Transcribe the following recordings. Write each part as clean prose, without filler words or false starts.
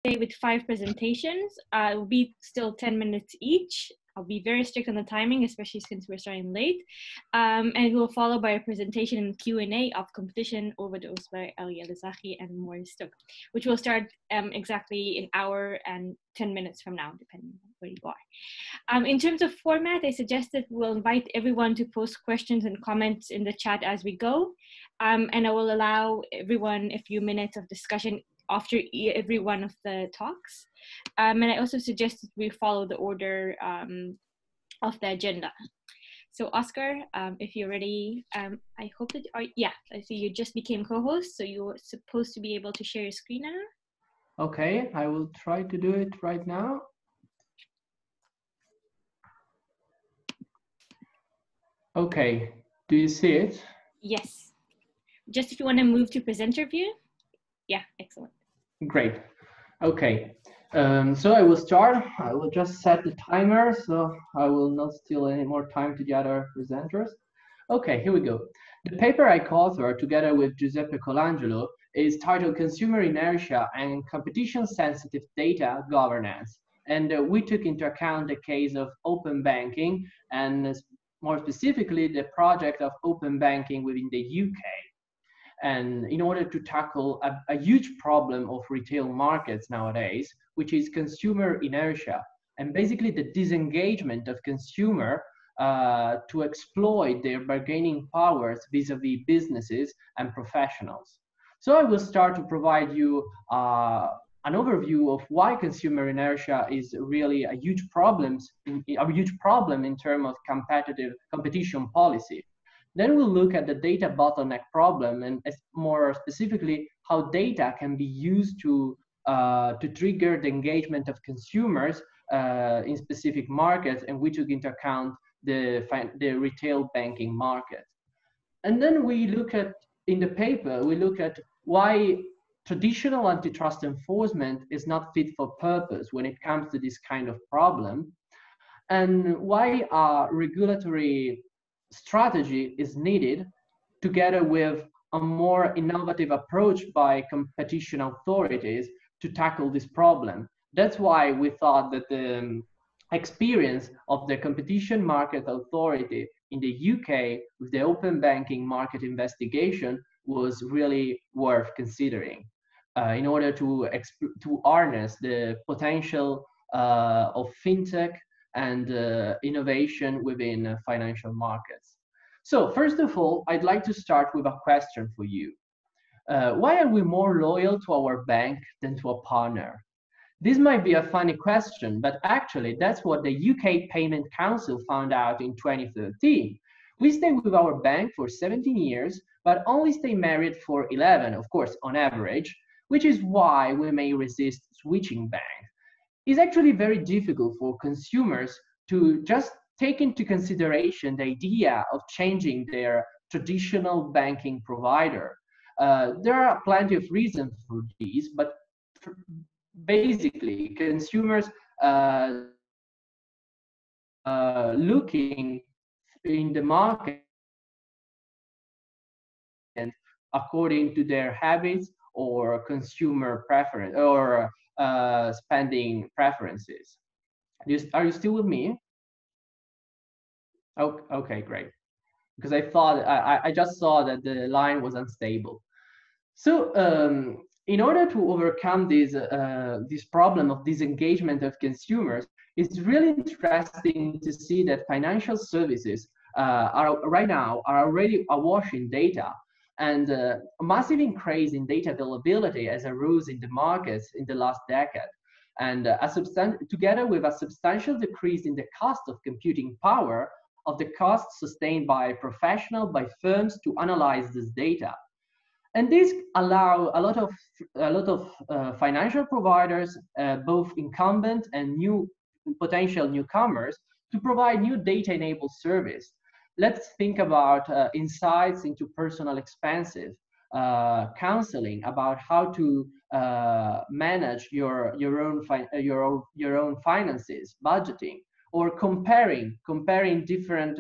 with 5 presentations. It will be still 10 minutes each. I'll be very strict on the timing, especially since we're starting late. And it will follow by a presentation and Q&A of Competition Overdose by Ali Alizaki and Maurice Stook, which will start exactly an hour and 10 minutes from now, depending on where you are. In terms of format, I suggested we'll invite everyone to post questions and comments in the chat as we go. And I will allow everyone a few minutes of discussion after every one of the talks. And I also suggested we follow the order of the agenda. So Oscar, if you're ready, I hope that, yeah, I see you just became co-host, so you're supposed to be able to share your screen now. Okay, I will try to do it right now. Okay, do you see it? Yes. Just if you want to move to presenter view. Yeah, excellent. Great. Okay, so I will start. I will just set the timer, so I will not steal any more time to the other presenters. Okay, here we go. The paper I co-authored together with Giuseppe Colangelo is titled Consumer Inertia and Competition-Sensitive Data Governance. And we took into account the case of open banking, and more specifically, the project of open banking within the UK. And in order to tackle a huge problem of retail markets nowadays, which is consumer inertia, and basically the disengagement of consumer to exploit their bargaining powers vis-a-vis businesses and professionals. So I will start to provide you an overview of why consumer inertia is really a huge problem in terms of competition policy. Then we'll look at the data bottleneck problem, and more specifically, how data can be used to trigger the engagement of consumers in specific markets, and we took into account the retail banking market. And then we look at, in the paper, we look at why traditional antitrust enforcement is not fit for purpose when it comes to this kind of problem, and why regulatory strategy is needed together with a more innovative approach by competition authorities to tackle this problem. That's why we thought that the experience of the Competition Market Authority in the UK with the open banking market investigation was really worth considering in order to harness the potential of fintech and innovation within financial markets. So first of all, I'd like to start with a question for you. Why are we more loyal to our bank than to a partner? This might be a funny question, but actually that's what the UK Payment Council found out in 2013. We stay with our bank for 17 years, but only stay married for 11, of course, on average, which is why we may resist switching banks. It's actually very difficult for consumers to just take into consideration the idea of changing their traditional banking provider. There are plenty of reasons for these, but basically consumers looking in the market according to their habits or consumer preference or spending preferences. Are you still with me? Oh, okay, great. Because I thought I just saw that the line was unstable. So in order to overcome this problem of disengagement of consumers, it's really interesting to see that financial services right now are already awash in data, and a massive increase in data availability has arose in the markets in the last decade, and together with a substantial decrease in the cost of computing power of the costs sustained by firms to analyze this data. And this allow a lot of financial providers, both incumbent and potential newcomers, to provide new data-enabled service. Let's think about insights into personal expenses, counseling about how to manage your own finances, budgeting, or comparing different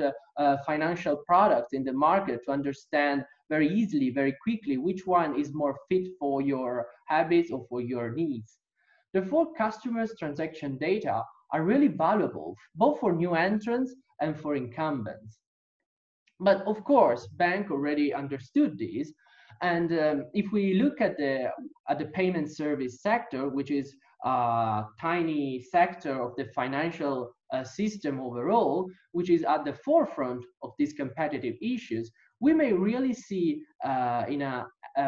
financial products in the market to understand very easily, very quickly, which one is more fit for your habits or for your needs. Therefore, customers' transaction data are really valuable, both for new entrants and for incumbents. But of course, bank already understood this. And if we look at the payment service sector, which is a tiny sector of the financial system overall, which is at the forefront of these competitive issues, we may really see in a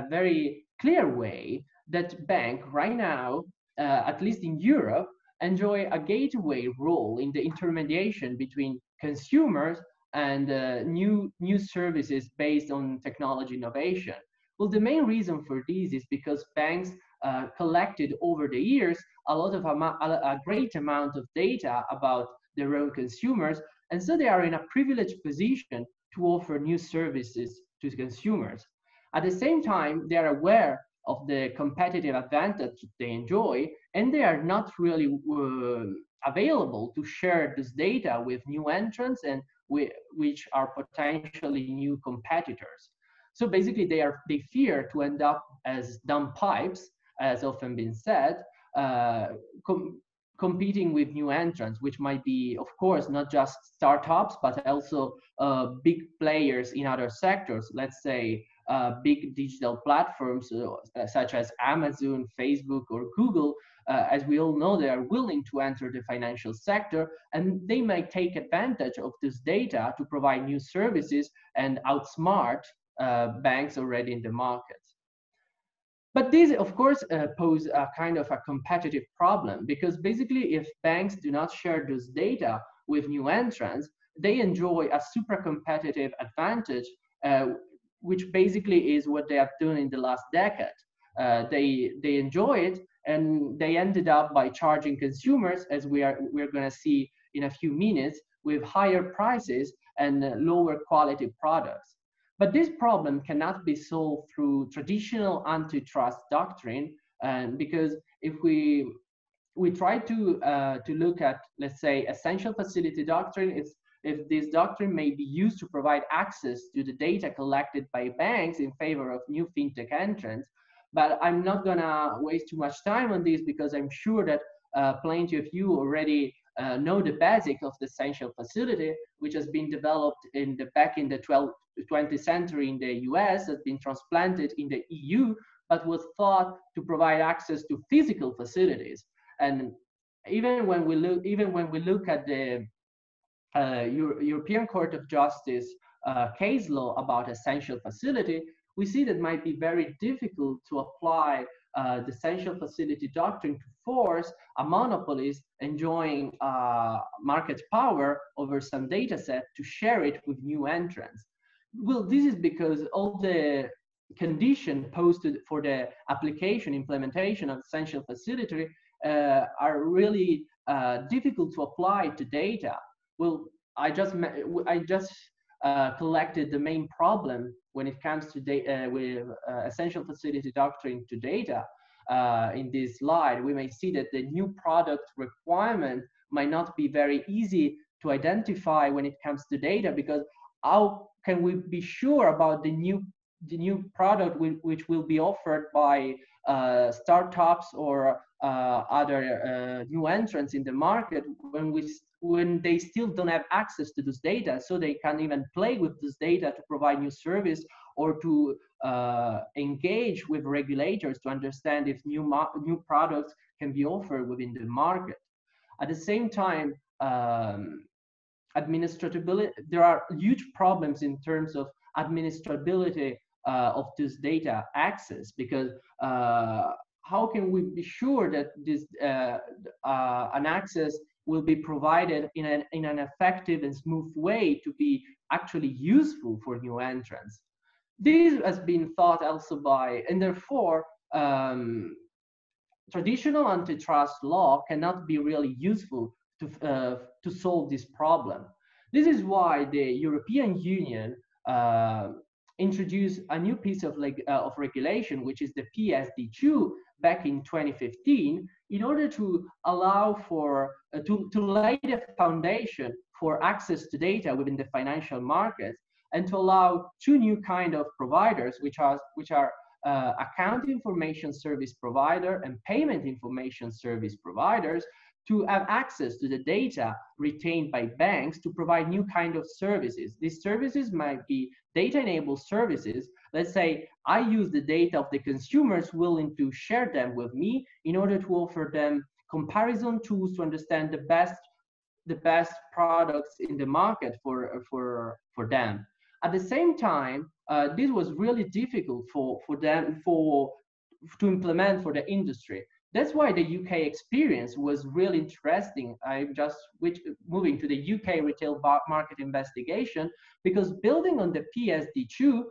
very clear way that bank right now, at least in Europe, enjoy a gateway role in the intermediation between consumers and new services based on technology innovation. Well, the main reason for this is because banks collected over the years a great amount of data about their own consumers, and so they are in a privileged position to offer new services to consumers. At the same time, they are aware of the competitive advantage they enjoy, and they are not really available to share this data with new entrants and which are potentially new competitors. So basically, they fear to end up as dumb pipes, as often been said, competing with new entrants, which might be, of course, not just startups, but also big players in other sectors. Let's say big digital platforms such as Amazon, Facebook, or Google. As we all know, they are willing to enter the financial sector, and they might take advantage of this data to provide new services and outsmart banks already in the market. But these, of course, pose a kind of a competitive problem, because basically if banks do not share this data with new entrants, they enjoy a super competitive advantage, which basically is what they have done in the last decade. They enjoy it, and they ended up by charging consumers, as we're going to see in a few minutes, with higher prices and lower quality products. But this problem cannot be solved through traditional antitrust doctrine, and because if we try to look at, let's say, essential facility doctrine, if this doctrine may be used to provide access to the data collected by banks in favor of new fintech entrants. But I'm not gonna waste too much time on this, because I'm sure that plenty of you already know the basics of the essential facility, which has been developed back in the 20th century in the US, has been transplanted in the EU, but was thought to provide access to physical facilities. And even when we look at the European Court of Justice case law about essential facility, we see that it might be very difficult to apply the essential facility doctrine to force a monopolist enjoying market power over some data set to share it with new entrants. Well, this is because all the conditions posted for the application implementation of essential facility are really difficult to apply to data. Well, I just collected the main problem when it comes to with essential facility doctrine to data. In this slide, we may see that the new product requirement might not be very easy to identify when it comes to data, because how can we be sure about the new product which will be offered by startups or other new entrants in the market when they still don't have access to this data, so they can't even play with this data to provide new service or to engage with regulators to understand if new products can be offered within the market. At the same time, administrability, there are huge problems in terms of administrability of this data access, because how can we be sure that this an access will be provided in an effective and smooth way to be actually useful for new entrants? This has been thought also by, and therefore traditional antitrust law cannot be really useful to solve this problem. This is why the European Union introduced a new piece of regulation, which is the PSD2, back in 2015, in order to allow for to lay the foundation for access to data within the financial markets, and to allow two new kind of providers, which are account information service provider and payment information service providers to have access to the data retained by banks to provide new kind of services. These services might be data-enabled services. Let's say I use the data of the consumers willing to share them with me in order to offer them comparison tools to understand the best products in the market for them. At the same time, this was really difficult for them to implement for the industry. That's why the UK experience was really interesting. I'm just moving to the UK retail market investigation, because building on the PSD2,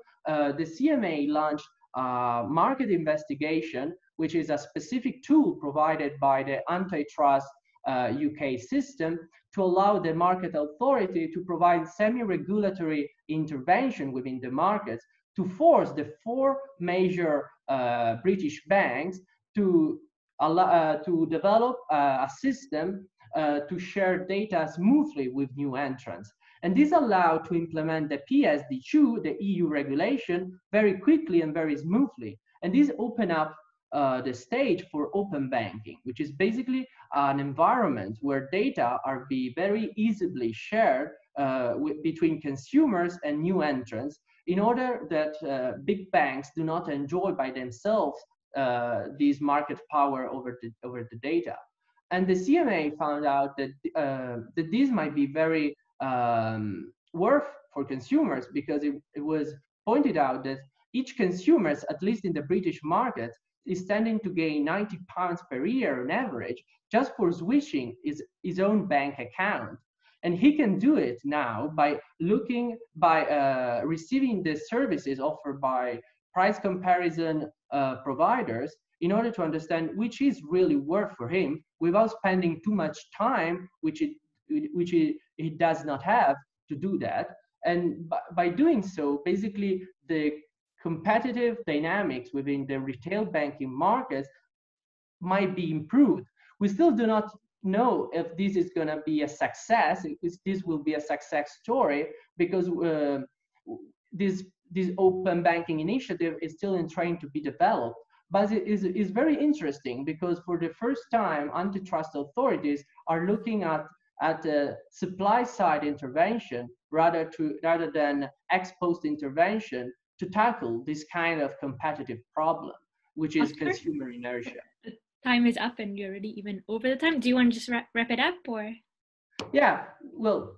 the CMA launched market investigation, which is a specific tool provided by the antitrust UK system to allow the market authority to provide semi-regulatory intervention within the markets to force the four major British banks to develop a system to share data smoothly with new entrants. And this allowed to implement the PSD2, the EU regulation, very quickly and very smoothly. And this opened up the stage for open banking, which is basically an environment where data are very easily shared between consumers and new entrants, in order that big banks do not enjoy by themselves this market power over the data. And the CMA found out that that this might be very worth for consumers, because it was pointed out that each consumer, at least in the British market, is tending to gain £90 per year on average just for switching his own bank account. And he can do it now by receiving the services offered by price comparison providers in order to understand which is really worth for him without spending too much time, which he does not have to do that. And by doing so, basically the competitive dynamics within the retail banking markets might be improved. We still do not know if this is going to be a success, if this will be a success story, because this open banking initiative is still in trying to be developed. But it is very interesting, because for the first time, antitrust authorities are looking at supply side intervention rather than ex post intervention to tackle this kind of competitive problem, which is consumer inertia. The time is up and you're already even over the time. Do you want to just wrap it up, or? Yeah, well,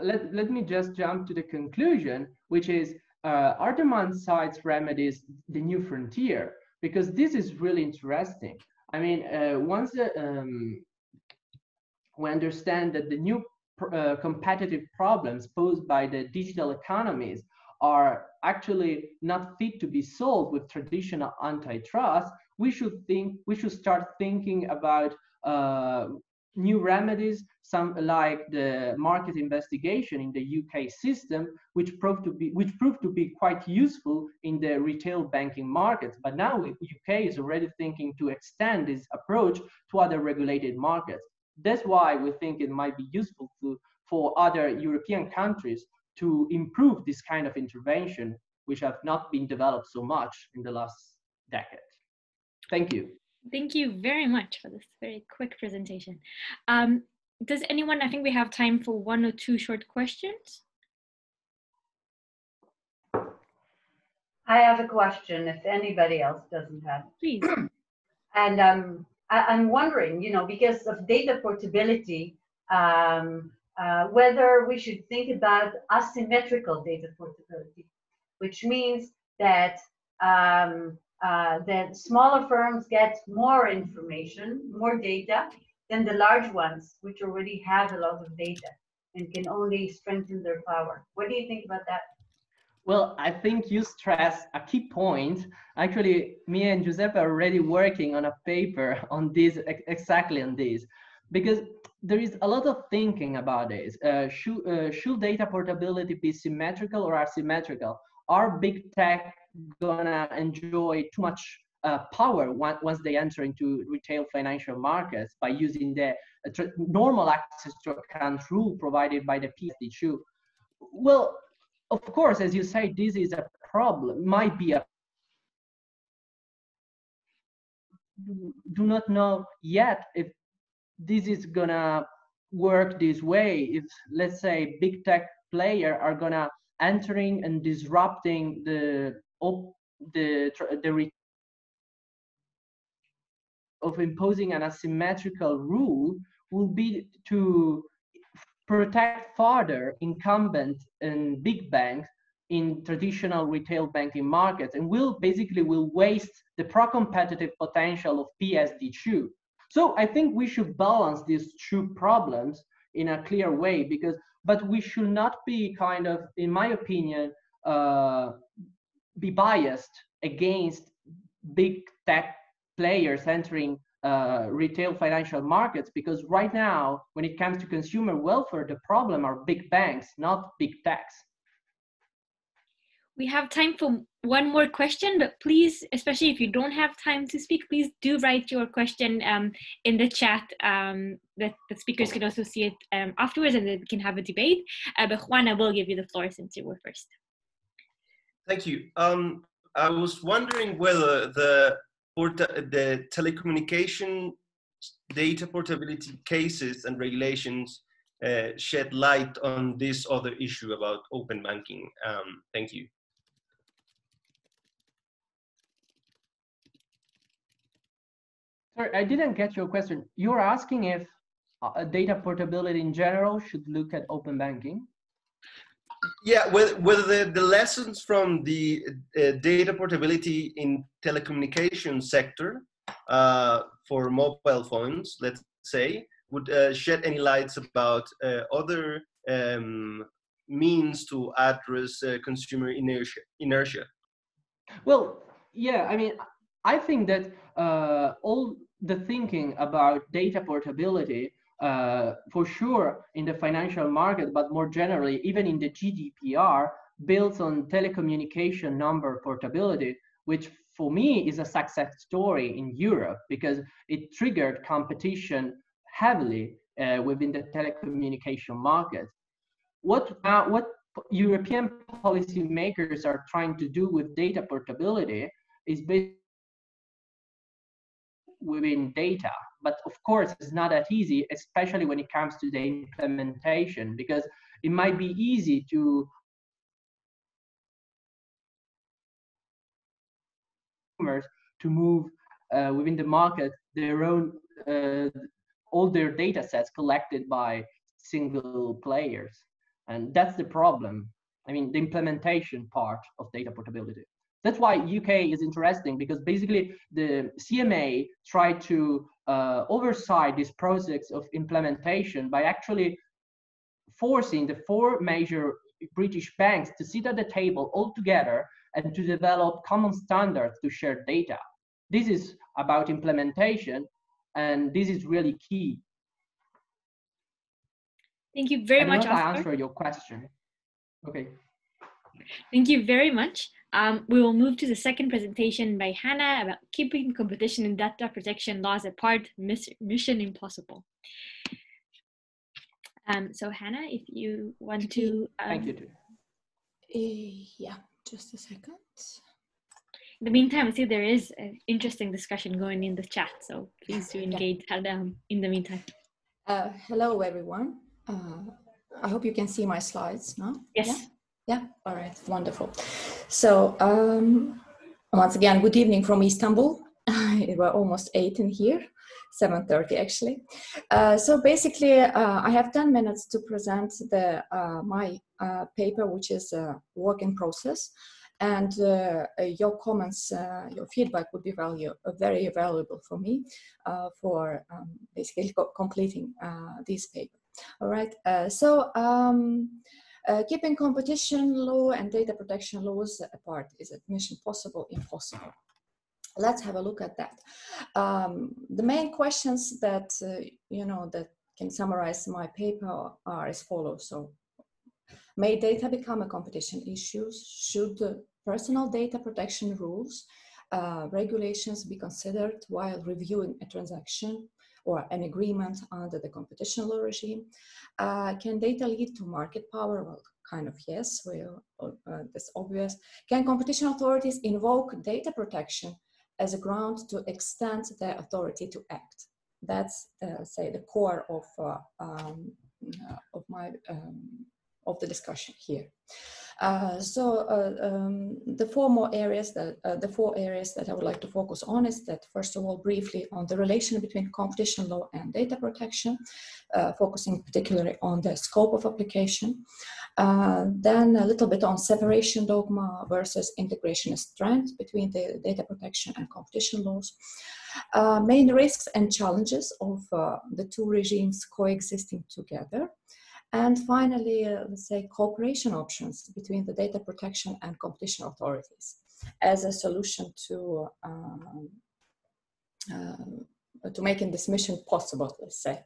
let me just jump to the conclusion, which is, are demand side remedies the new frontier? Because this is really interesting. I mean, once we understand that the new competitive problems posed by the digital economies are actually not fit to be solved with traditional antitrust, we should start thinking about new remedies, some like the market investigation in the UK system, which proved to be quite useful in the retail banking markets. But now the UK is already thinking to extend this approach to other regulated markets. That's why we think it might be useful for other European countries to improve this kind of intervention, which have not been developed so much in the last decade. Thank you. Thank you very much for this very quick presentation. Does anyone, I think we have time for one or two short questions. I have a question if anybody else doesn't have. Please. And I'm wondering, because of data portability, whether we should think about asymmetrical data portability, which means that that smaller firms get more information, more data than the large ones, which already have a lot of data and can only strengthen their power. What do you think about that? Well, I think you stress a key point. Actually, me and Giuseppe are already working on a paper on this, exactly on this, because there is a lot of thinking about this. Should data portability be symmetrical or asymmetrical? Are big tech gonna enjoy too much power once they enter into retail financial markets by using the normal access to account rule provided by the PSD2? Well, of course, as you say, this is a problem, might be a do not know yet if this is gonna work this way. If, let's say, big tech players are gonna entering and disrupting the of imposing an asymmetrical rule will be to protect further incumbent and big banks in traditional retail banking markets, and will waste the pro-competitive potential of PSD2. So I think we should balance these two problems in a clear way, but we should not be kind of, in my opinion, be biased against big tech players entering retail financial markets, because right now, when it comes to consumer welfare, the problem are big banks, not big techs. We have time for one more question, but please, especially if you don't have time to speak, please do write your question in the chat, that the speakers can also see it afterwards, and then we can have a debate. But Juan, I will give you the floor since you were first. Thank you. I was wondering whether the telecommunication data portability cases and regulations shed light on this other issue about open banking. Thank you. Sorry, I didn't get your question. You're asking if data portability in general should look at open banking? Yeah, whether the lessons from the data portability in telecommunications sector for mobile phones, let's say, would shed any lights about other means to address consumer inertia. Well, yeah, I mean, I think that all the thinking about data portability, for sure in the financial market, but more generally, even in the GDPR, builds on telecommunication number portability, which for me is a success story in Europe, because it triggered competition heavily within the telecommunication market. What European policymakers are trying to do with data portability is basically within data, but of course it's not that easy, especially when it comes to the implementation, because it might be easy to move within the market their own all their data sets collected by single players, and that's the problem. I mean, the implementation part of data portability. That's why UK is interesting, because basically the CMA tried to oversight this process of implementation by actually forcing the 4 major British banks to sit at the table all together and to develop common standards to share data. This is about implementation, and this is really key. Thank you very much, I don't know if I Oscar. answer your question. Okay. Thank you very much. We will move to the second presentation by Hannah about keeping competition and data protection laws apart, mission impossible. So Hannah, if you want to... Thank you. Yeah, just a second. In the meantime, I see there is an interesting discussion going in the chat, so please do engage in the meantime. Hello, everyone. I hope you can see my slides now. Yes. Yeah, all right, wonderful. So once again, good evening from Istanbul. It was almost 8 in here, 7:30 actually. So basically, I have 10 minutes to present my paper, which is a work in process. And your comments, your feedback would be very valuable for me for basically completing this paper. All right, keeping competition law and data protection laws apart, is it mission possible, impossible? Let's have a look at that. The main questions that that can summarize my paper are as follows. So, may data become a competition issue? Should personal data protection rules, regulations be considered while reviewing a transaction or an agreement under the competition law regime? Can data lead to market power? Well, kind of yes, that's obvious. Can competition authorities invoke data protection as a ground to extend their authority to act. That's, say, the core of the discussion here. The four areas that I would like to focus on is that, first of all, briefly on the relation between competition law and data protection, focusing particularly on the scope of application. Then a little bit on separation dogma versus integrationist trend between the data protection and competition laws. Main risks and challenges of the two regimes coexisting together. And finally, let's say, cooperation options between the data protection and competition authorities as a solution to making this mission possible, let's say.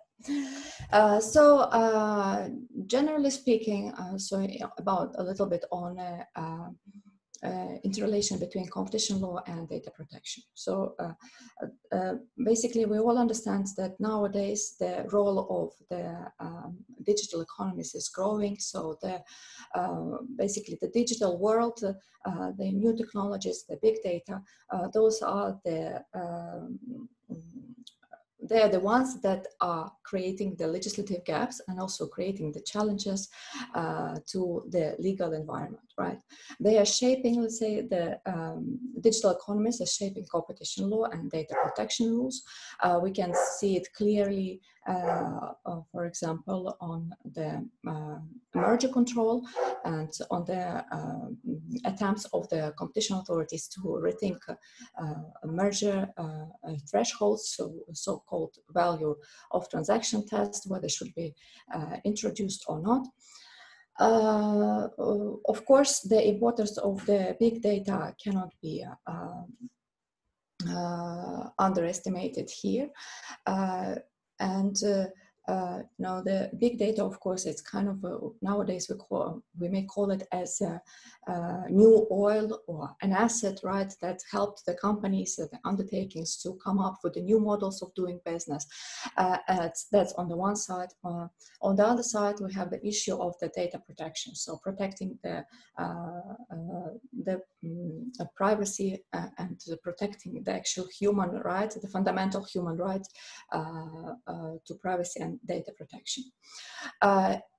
Generally speaking, so about a little bit on interrelation between competition law and data protection. So basically, we all understand that nowadays the role of the digital economies is growing. So basically the digital world, the new technologies, the big data, those are they're the ones that are creating the legislative gaps and also creating the challenges to the legal environment, right? They are shaping, let's say, the digital economies are shaping competition law and data protection rules. We can see it clearly, for example, on the merger control and on the attempts of the competition authorities to rethink merger thresholds, so-called value of transaction test, whether they should be introduced or not. Of course, the importance of the big data cannot be underestimated here. Now the big data, of course, it's kind of nowadays we may call it as a new oil or an asset, right? That helped the companies, the undertakings to come up with the new models of doing business. That's on the one side. On the other side, we have the issue of the data protection. So protecting the privacy and protecting the actual human right, the fundamental human right to privacy and data protection.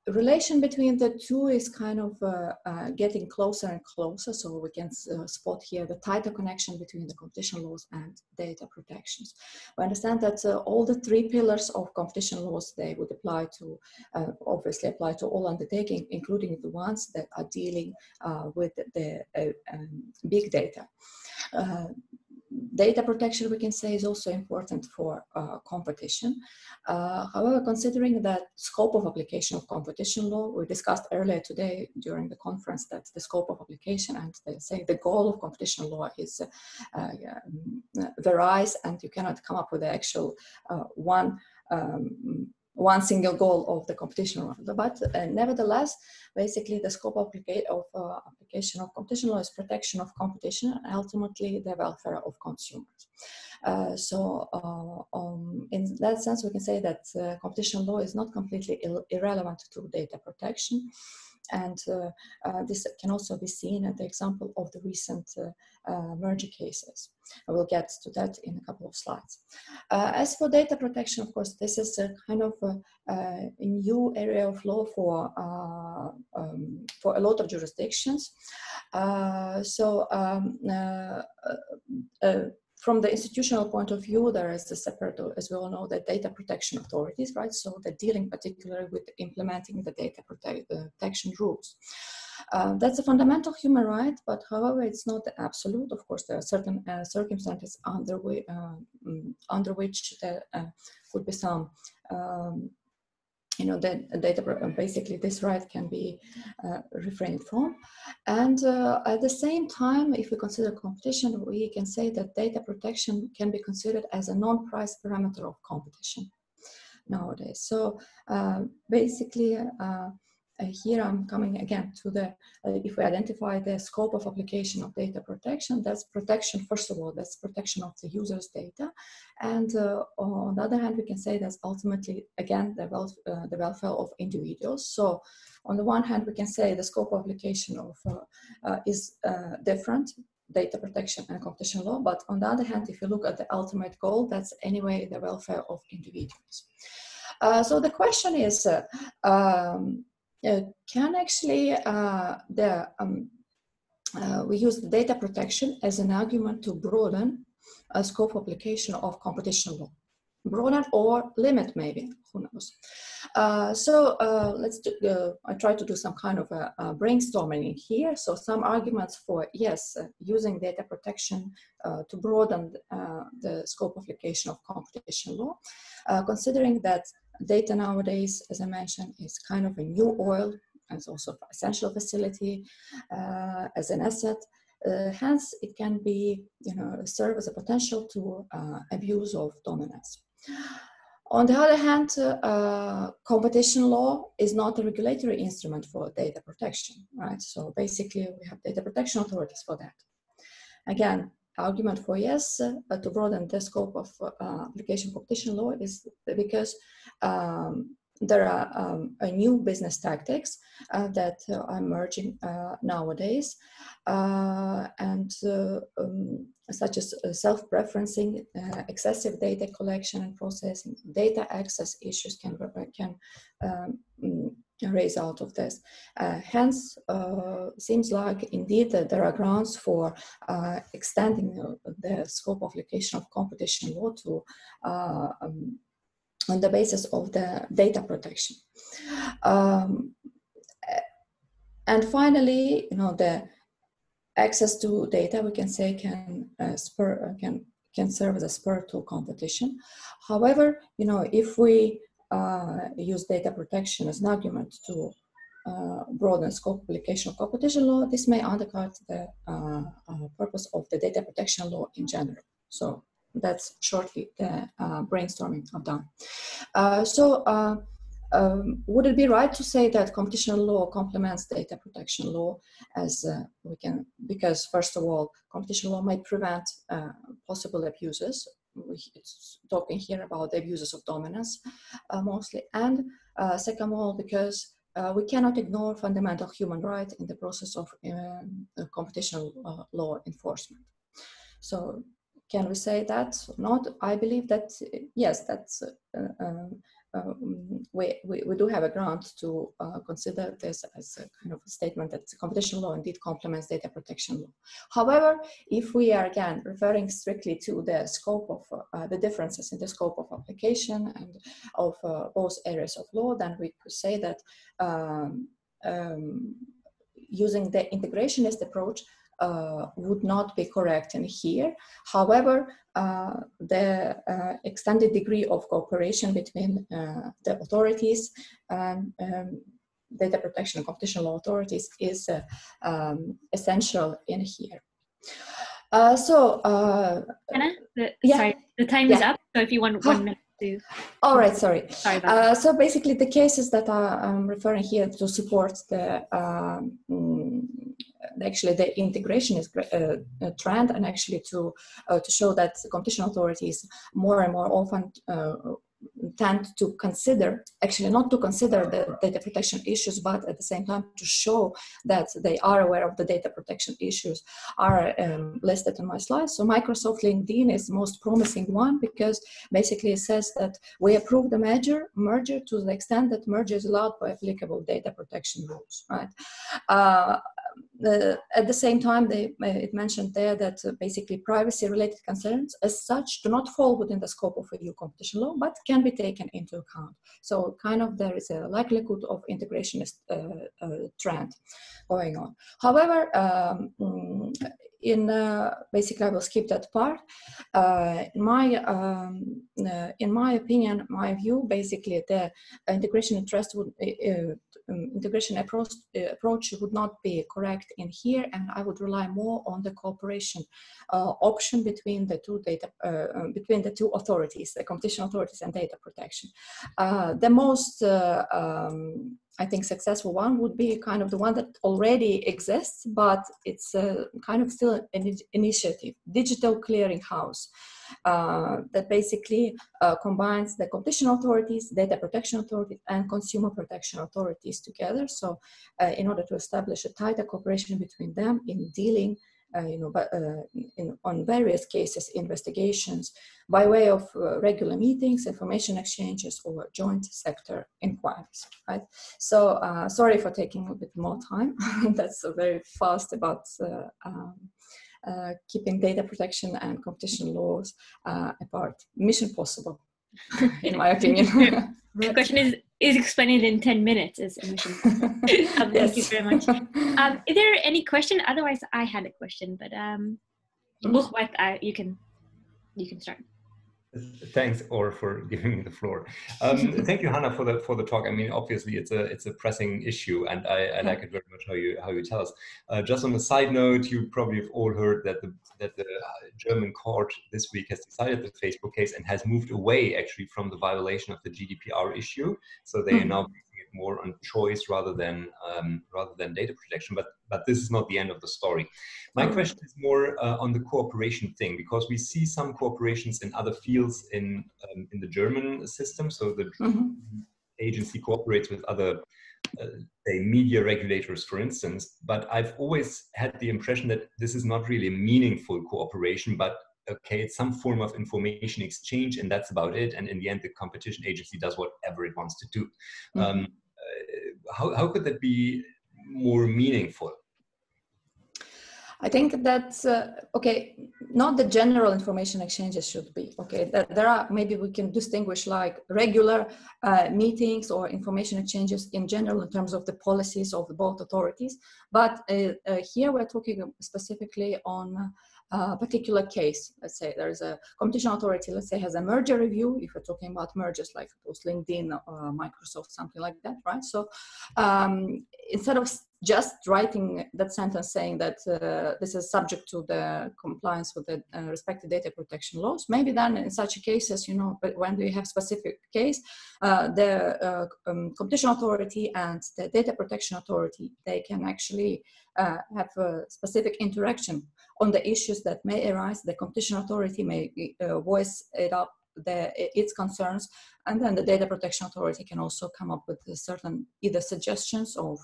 Relation between the two is kind of getting closer and closer. So we can spot here the tighter connection between the competition laws and data protections. We understand that all the three pillars of competition laws, they would apply to, obviously apply to all undertakings, including the ones that are dealing with the big data. Data protection, we can say, is also important for competition. However, considering that scope of application of competition law, we discussed earlier today during the conference that the scope of application and the goal of competition law is varies, and you cannot come up with the actual one single goal of the competition law. But nevertheless, basically the scope of application of competition law is protection of competition and ultimately the welfare of consumers. In that sense, we can say that competition law is not completely irrelevant to data protection. And this can also be seen at the example of the recent merger cases. I will get to that in a couple of slides. As for data protection, of course, this is a kind of a new area of law for a lot of jurisdictions. From the institutional point of view, there is a separate, as we all know, the data protection authorities, right? So they're dealing particularly with implementing the data protection rules. That's a fundamental human right, but however, it's not absolute. Of course, there are certain circumstances under which there could be some basically this right can be refrained from. And at the same time, if we consider competition, we can say that data protection can be considered as a non-price parameter of competition nowadays. So basically, here I'm coming again to the, if we identify the scope of application of data protection, that's protection, first of all, that's protection of the user's data. And on the other hand, we can say that's ultimately, again, the welfare of individuals. So on the one hand, we can say the scope of application of is different data protection and competition law, but on the other hand, if you look at the ultimate goal, that's anyway the welfare of individuals. So the question is, can actually we use the data protection as an argument to broaden a scope of application of competition law? Broaden or limit, maybe, who knows? Let's do, I try to do some kind of a brainstorming here. So some arguments for, yes, using data protection to broaden the scope of application of competition law, considering that data nowadays, as I mentioned, is kind of a new oil, and it's also an essential facility as an asset. Hence, it can be, serve as a potential to abuse of dominance. On the other hand, competition law is not a regulatory instrument for data protection, right? So basically, we have data protection authorities for that. Again, argument for yes, to broaden the scope of application of competition law is because there are new business tactics that are emerging nowadays, and such as self-preferencing, excessive data collection and processing, data access issues can raise out of this. Hence, seems like indeed that there are grounds for extending the scope of application of competition law to on the basis of the data protection. And finally, the access to data, we can say, can serve as a spur to competition. However, if we use data protection as an argument to broaden scope application of competition law, this may undercut the purpose of the data protection law in general. So that's shortly the brainstorming I've done. Would it be right to say that competition law complements data protection law, as because first of all, competition law might prevent possible abuses. We're talking here about the abuses of dominance mostly, and second of all, because we cannot ignore fundamental human rights in the process of competition law enforcement. So can we say that or not? I believe that yes, that's we do have a ground to consider this as a kind of a statement that competition law indeed complements data protection law. However, if we are again referring strictly to the scope of the differences in the scope of application and of both areas of law, then we could say that using the integrationist approach would not be correct in here. However, the extended degree of cooperation between the authorities and data protection and competition law authorities is essential in here. Anna, sorry, the time is up. So if you want 1 minute to. All right, sorry. Sorry about that. So basically, the cases that I'm referring here to support the actually the integration is a trend, and actually to show that competition authorities more and more often tend to consider, actually not to consider the data protection issues, but at the same time to show that they are aware of the data protection issues are listed on my slide. So Microsoft LinkedIn is the most promising one, because basically it says that we approve the merger to the extent that merger is allowed by applicable data protection rules, right? At the same time, it mentioned there that basically privacy-related concerns as such do not fall within the scope of EU competition law, but can be taken into account. So kind of there is a likelihood of integrationist trend going on. However, basically I will skip that part. In my opinion, my view, basically the integration interest would integration approach would not be correct in here, and I would rely more on the cooperation option between the two authorities, the competition authorities and data protection. The most I think successful one would be kind of the one that already exists, but it's kind of still an initiative, digital clearinghouse, that basically combines the competition authorities, data protection authorities, and consumer protection authorities together. So in order to establish a tighter cooperation between them in dealing on various cases, investigations, by way of regular meetings, information exchanges, or joint sector inquiries, right? So sorry for taking a bit more time. That's very fast about keeping data protection and competition laws apart. Mission possible, in my opinion. The question is explained in 10 minutes as a mission. Thank you very much. Is there any question? Otherwise, I had a question, but you can start. Thanks, Or, for giving me the floor. Thank you, Hannah, for the talk. I mean, obviously, it's a pressing issue, and I like it very much how you tell us. Just on a side note, you probably have all heard that the German court this week has decided the Facebook case and has moved away actually from the violation of the GDPR issue. So they are now basing it more on choice rather than data protection. But this is not the end of the story. My question is more on the cooperation thing, because we see some cooperations in other fields in the German system. So the agency cooperates with other, say, media regulators, for instance. But I've always had the impression that this is not really a meaningful cooperation, but okay, it's some form of information exchange, and that's about it. And in the end, the competition agency does whatever it wants to do. How could that be more meaningful? I think that's okay. Not the general information exchanges should be okay. There are, maybe we can distinguish like regular meetings or information exchanges in general in terms of the policies of both authorities. But here we're talking specifically on a particular case. Let's say there is a competition authority, let's say, has a merger review. If we're talking about mergers like it was LinkedIn or Microsoft, something like that, right? So instead of just writing that sentence saying that this is subject to the compliance with the respective data protection laws, maybe then in such cases, but when we have specific case, the competition authority and the data protection authority, they can actually have a specific interaction on the issues that may arise. The competition authority may voice it up, its concerns, and then the data protection authority can also come up with certain either suggestions of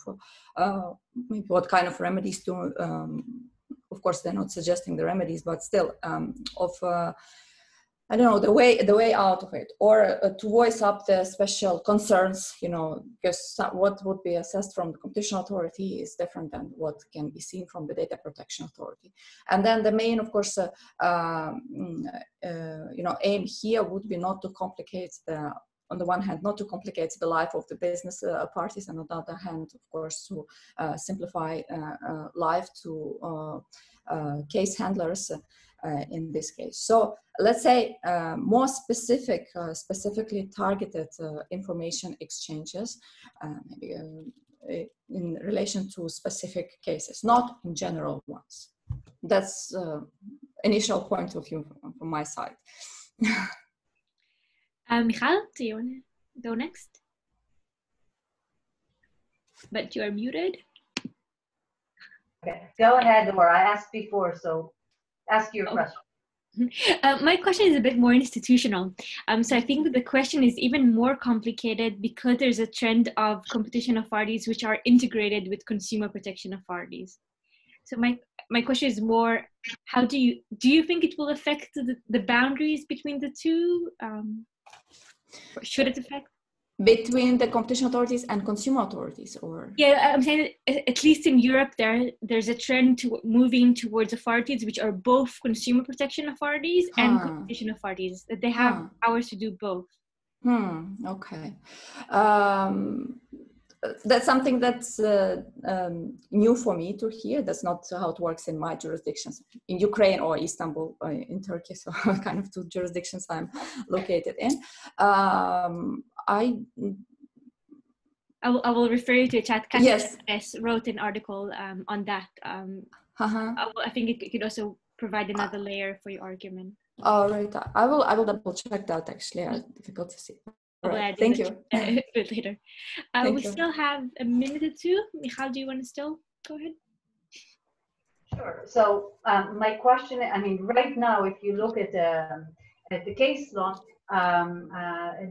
maybe what kind of remedies to, of course they're not suggesting the remedies, but still I don't know, the way out of it, or to voice up the special concerns, because what would be assessed from the competition authority is different than what can be seen from the data protection authority. And then the main, of course, aim here would be not to complicate on the one hand, not to complicate the life of the business parties, and on the other hand, of course, to simplify life to case handlers in this case. So let's say more specifically targeted information exchanges, maybe in relation to specific cases, not in general ones. That's initial point of view from my side. Michal, do you want to go next? But you are muted. Okay, go ahead, or I asked before, so ask your question. My question is a bit more institutional. So I think that the question is even more complicated because there's a trend of competition authorities which are integrated with consumer protection authorities. So my question is more, how do you think it will affect the boundaries between the two? Or should it affect? Between the competition authorities and consumer authorities, or? Yeah, I'm saying at least in Europe, there's a trend to moving towards authorities which are both consumer protection authorities and competition authorities, that they have powers to do both. Okay. That's something that's new for me to hear. That's not how it works in my jurisdictions, in Ukraine or Istanbul, in Turkey, so kind of two jurisdictions I'm located in. I will refer you to a chat. Yes. Wrote an article on that. I think it could also provide another layer for your argument. All right. I will double check that, actually. Difficult to see. Right. Thank you. A bit later. We still have a minute or two. Michal, do you want to still go ahead? Sure. So my question, I mean, right now, if you look at the case law,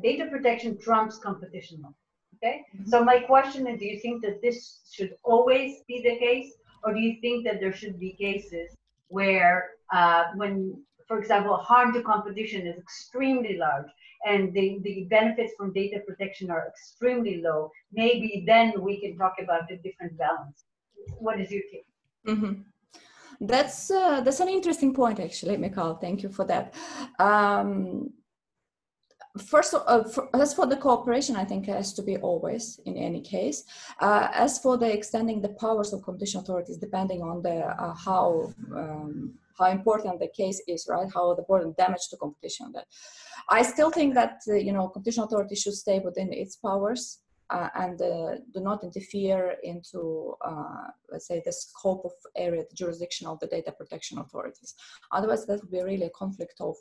data protection trumps competition law. Okay. So my question is, do you think that this should always be the case, or do you think that there should be cases where when, for example, harm to competition is extremely large and the benefits from data protection are extremely low, maybe then we can talk about a different balance. What is your take? Mm-hmm. That's an interesting point, actually, Mikhail. Thank you for that. First, as for the cooperation, I think it has to be always in any case. As for the extending the powers of competition authorities, depending on the how important the case is, right? How the burden damage to competition. That I still think that competition authorities should stay within its powers. And do not interfere into, let's say, the scope of area, the jurisdiction of the data protection authorities. Otherwise, that would be really a conflict of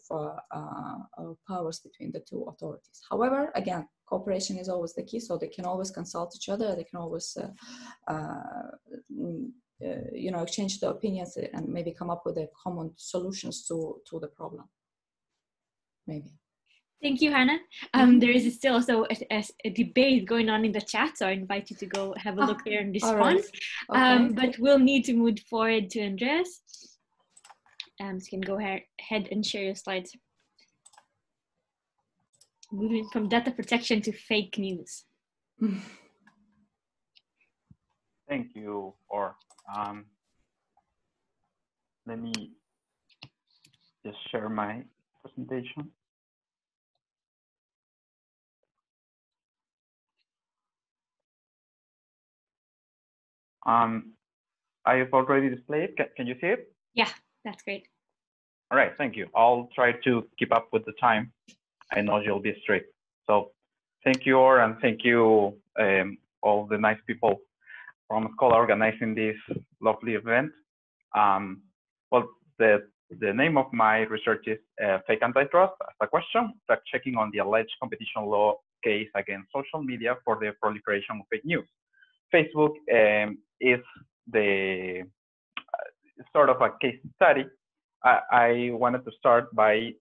powers between the two authorities. However, again, cooperation is always the key, so they can always consult each other. They can always, exchange their opinions and maybe come up with common solutions to the problem. Maybe. Thank you, Hannah. There is still also a debate going on in the chat, so I invite you to go have a look there and respond. Right. Okay. But we'll need to move forward to Andreas. So you can go ahead and share your slides. Moving from data protection to fake news. Thank you, Or. Let me just share my presentation. I have already displayed. Can you see it? Yeah, that's great. All right, thank you. I'll try to keep up with the time. I know you'll be strict. So thank you, Or, and thank you all the nice people from Scholar organizing this lovely event. Well, the name of my research is Fake Antitrust as a question, fact-checking on the alleged competition law case against social media for the proliferation of fake news. Facebook is the sort of a case study. I wanted to start by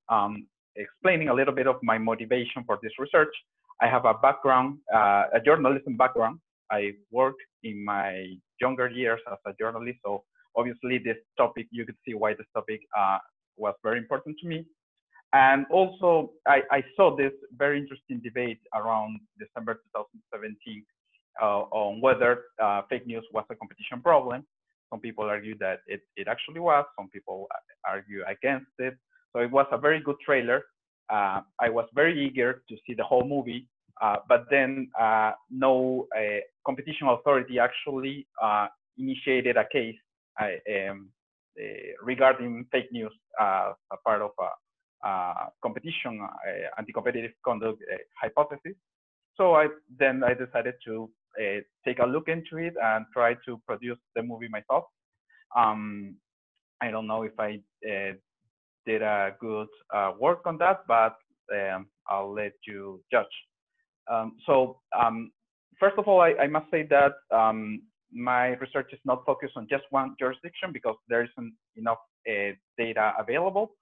explaining a little bit of my motivation for this research. I have a background, a journalism background. I worked in my younger years as a journalist, so obviously this topic, you could see why this topic was very important to me. And also, I saw this very interesting debate around December 2017 on whether fake news was a competition problem. Some people argue that it actually was. Some people argue against it. So it was a very good trailer. I was very eager to see the whole movie, but then no competition authority actually initiated a case regarding fake news as a part of a competition anti-competitive conduct hypothesis. So I decided to take a look into it and try to produce the movie myself. I don't know if I did a good work on that, but I'll let you judge. First of all, I must say that my research is not focused on just one jurisdiction because there isn't enough data available,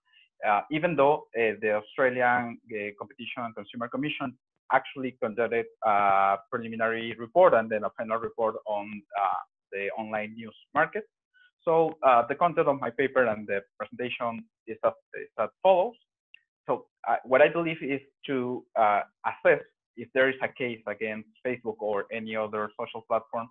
even though the Australian Competition and Consumer Commission actually conducted a preliminary report and then a final report on the online news market. So the content of my paper and the presentation is as follows. So what I believe is to assess if there is a case against Facebook or any other social platform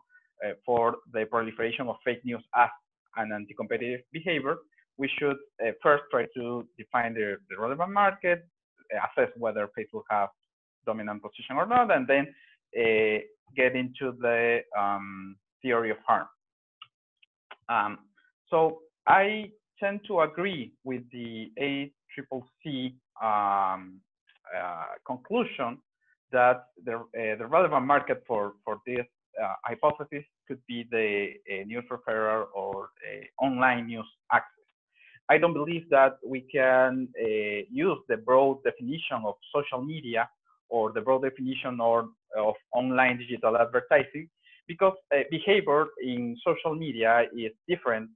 for the proliferation of fake news as an anti-competitive behavior, we should first try to define the relevant market, assess whether Facebook has dominant position or not, and then get into the theory of harm. So I tend to agree with the ACCC conclusion that the relevant market for this hypothesis could be the news referral or online news access. I don't believe that we can use the broad definition of social media or the broad definition of online digital advertising, because behavior in social media is different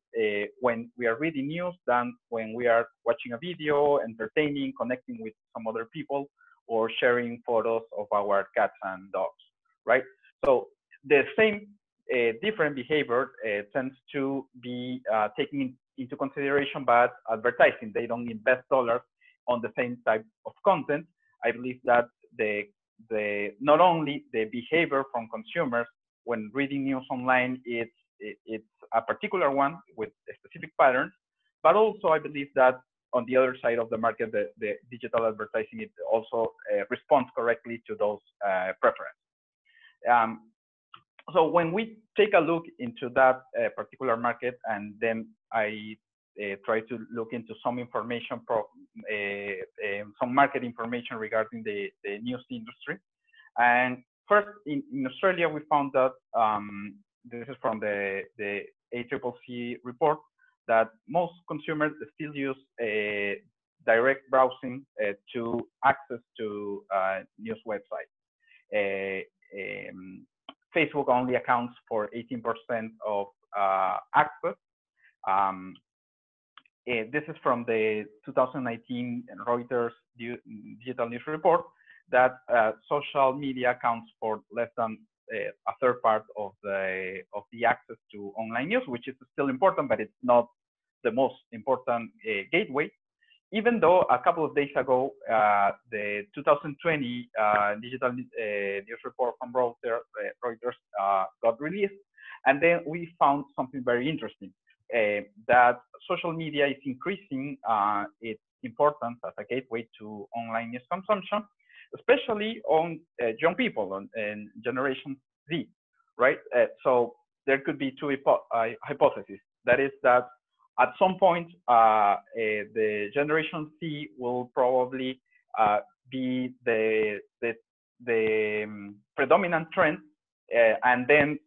when we are reading news than when we are watching a video, entertaining, connecting with some other people, or sharing photos of our cats and dogs, right? So the same different behavior tends to be taken into consideration bad advertising. They don't invest dollars on the same type of content. I believe that not only the behavior from consumers when reading news online, it's a particular one with specific patterns, but also I believe that on the other side of the market, the digital advertising, it also responds correctly to those preferences. So when we take a look into that particular market, and then I try to look into some information, some market information regarding the news industry. And first, in Australia, we found that this is from the ACCC report, that most consumers still use direct browsing to access to news websites. Facebook only accounts for 18% of access. This is from the 2019 Reuters digital news report, that social media accounts for less than a third part of the access to online news, which is still important, but it's not the most important gateway. Even though a couple of days ago, the 2020 digital news report from Reuters got released, and then we found something very interesting, that social media is increasing its importance as a gateway to online news consumption, especially on young people and Generation Z, right? So there could be two hypotheses. That is that at some point, the Generation Z will probably be the predominant trend, and then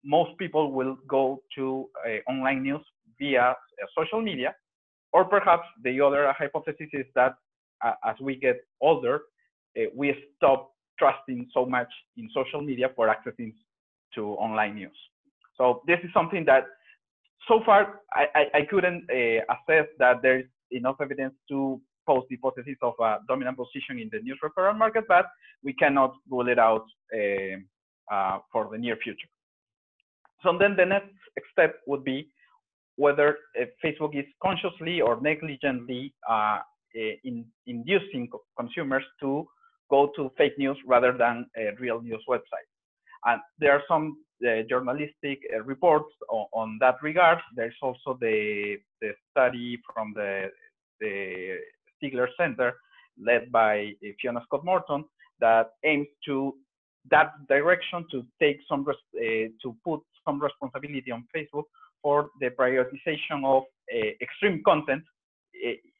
most people will go to online news via social media. Or perhaps the other hypothesis is that as we get older, we stop trusting so much in social media for accessing to online news. So this is something that so far I couldn't assess that there's enough evidence to pose the hypothesis of a dominant position in the news referral market, but we cannot rule it out for the near future. So then the next step would be whether Facebook is consciously or negligently inducing consumers to go to fake news rather than real news websites. And there are some journalistic reports on that regard. There's also the study from the Stigler Center, led by Fiona Scott Morton, that aims to that direction, to take some to put some responsibility on Facebook for the prioritization of extreme content.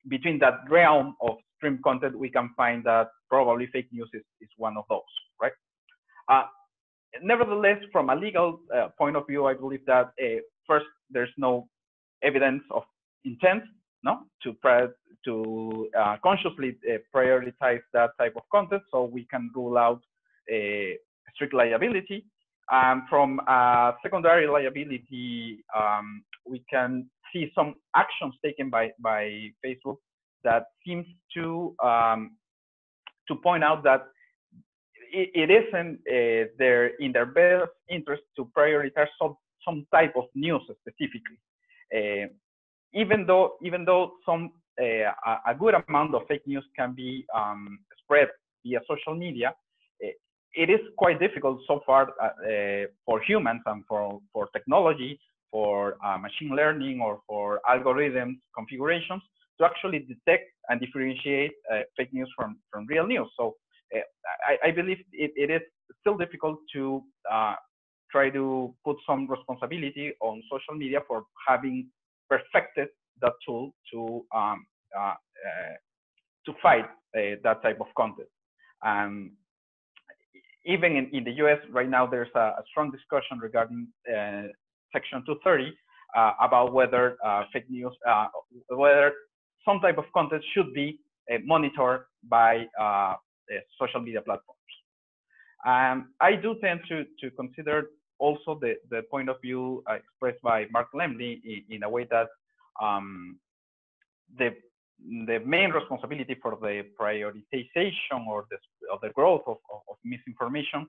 Between that realm of extreme content, we can find that probably fake news is one of those, right? Nevertheless, from a legal point of view, I believe that first, there's no evidence of intent, no, to consciously prioritize that type of content, so we can rule out strict liability. From secondary liability, we can see some actions taken by Facebook that seems to point out that it isn't in their best interest to prioritize some type of news specifically. Even though some a good amount of fake news can be spread via social media, it is quite difficult so far for humans and for technology, for machine learning, or for algorithms configurations to actually detect and differentiate fake news from real news. So I believe it is still difficult to try to put some responsibility on social media for having perfected that tool to fight that type of content. Even in the US right now, there's a strong discussion regarding Section 230 about whether fake news, whether some type of content should be monitored by social media platforms. I do tend to consider also the point of view expressed by Mark Lemley in a way that the main responsibility for the prioritization or the growth of misinformation,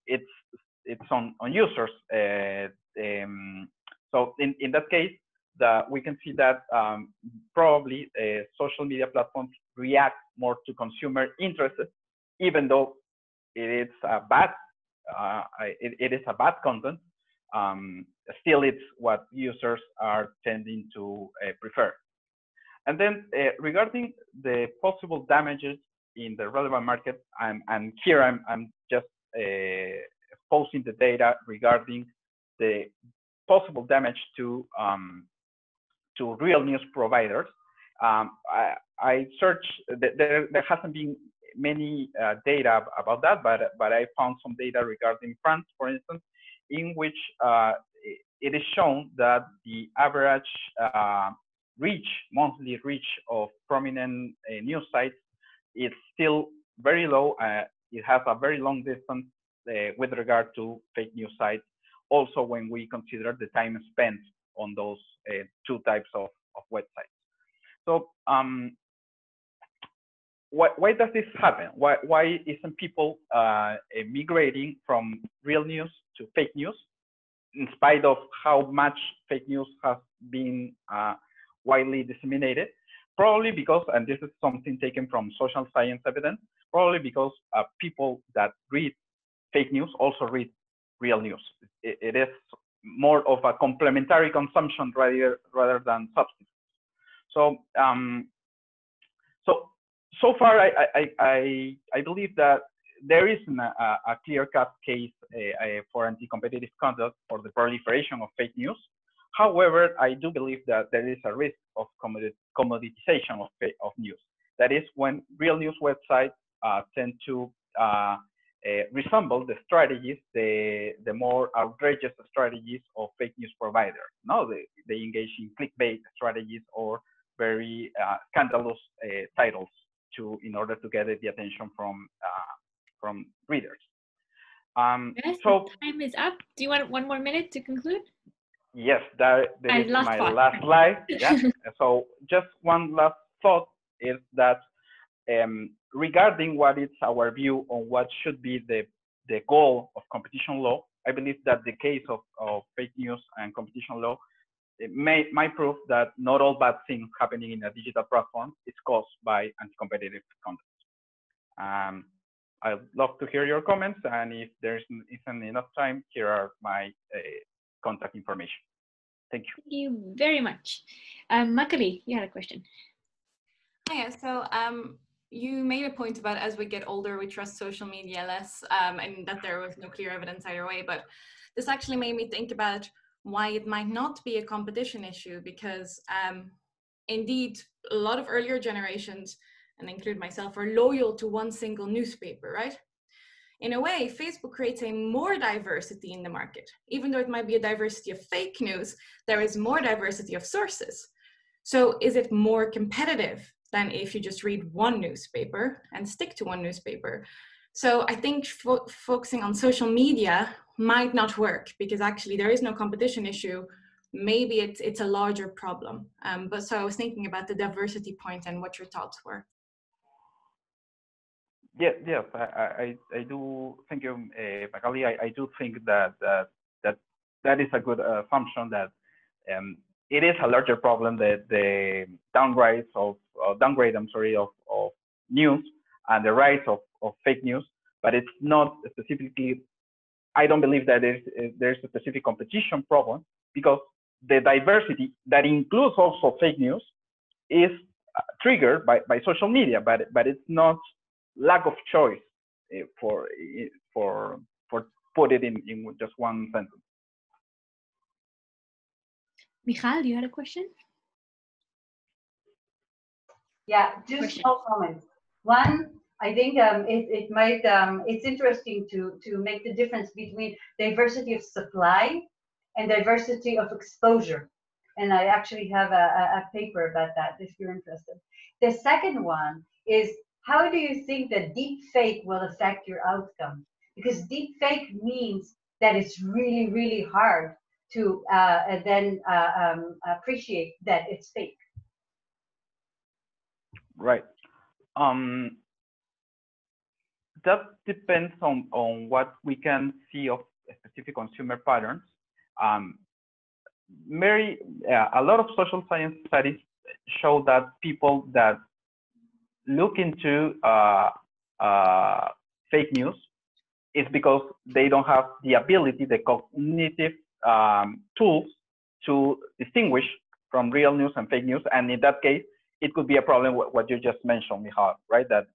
it's on users. So in that case, that we can see that probably social media platforms react more to consumer interests, even though it is a bad it is a bad content. Still, it's what users are tending to prefer. And then regarding the possible damages in the relevant market, and here I'm just posting the data regarding the possible damage to real news providers. I searched, there hasn't been many data about that, but I found some data regarding France, for instance, in which it is shown that the average monthly reach of prominent news sites is still very low. It has a very long distance with regard to fake news sites. Also, when we consider the time spent on those two types of websites. So why does this happen? Why isn't people migrating from real news to fake news, in spite of how much fake news has been widely disseminated? Probably because, and this is something taken from social science evidence, probably because people that read fake news also read real news. It is more of a complementary consumption rather than substitute. So so far I believe that there isn't a clear-cut case for anti-competitive conduct for the proliferation of fake news. However, I do believe that there is a risk of commoditization of news. That is, when real news websites tend to resemble the strategies, the more outrageous strategies of fake news providers. No, they engage in clickbait strategies or very scandalous titles in order to get the attention from readers. Yes, so the time is up. Do you want 1 more minute to conclude? Yes, that is my last slide. Yeah. So just one last thought is that regarding what is our view on what should be the goal of competition law, I believe that the case of fake news and competition law might prove that not all bad things happening in a digital platform is caused by anti-competitive conduct. I'd love to hear your comments, and if there isn't enough time, here are my contact information. Thank you. Thank you very much. Macaulay, you had a question. Yeah, so you made a point about as we get older, we trust social media less, and that there was no clear evidence either way. But this actually made me think about why it might not be a competition issue, because indeed, a lot of earlier generations, and include myself, are loyal to one single newspaper, right? In a way, Facebook creates a more diversity in the market. Even though it might be a diversity of fake news, there is more diversity of sources. So is it more competitive than if you just read one newspaper and stick to one newspaper? So I think focusing on social media might not work, because actually there is no competition issue. Maybe it's a larger problem. But so I was thinking about the diversity point and what your thoughts were. Yes, I do. Thank you, Macaulay. I do think that is a good assumption, that it is a larger problem, that the downgrade of news and the rise of fake news, but it's not specifically. I don't believe that there's a specific competition problem, because the diversity that includes also fake news is triggered by social media, but it's not lack of choice for put it in just one sentence. Michal, you had a question? Yeah, two small comments. One, I think it's interesting to make the difference between diversity of supply and diversity of exposure. And I actually have a paper about that if you're interested. The second one is, how do you think that deep fake will affect your outcome? Because deep fake means that it's really, really hard to then appreciate that it's fake. Right. That depends on what we can see of specific consumer patterns. a lot of social science studies show that people that look into fake news is because they don't have the ability, the cognitive tools to distinguish from real news and fake news. And in that case, it could be a problem, what you just mentioned, Michal, right? That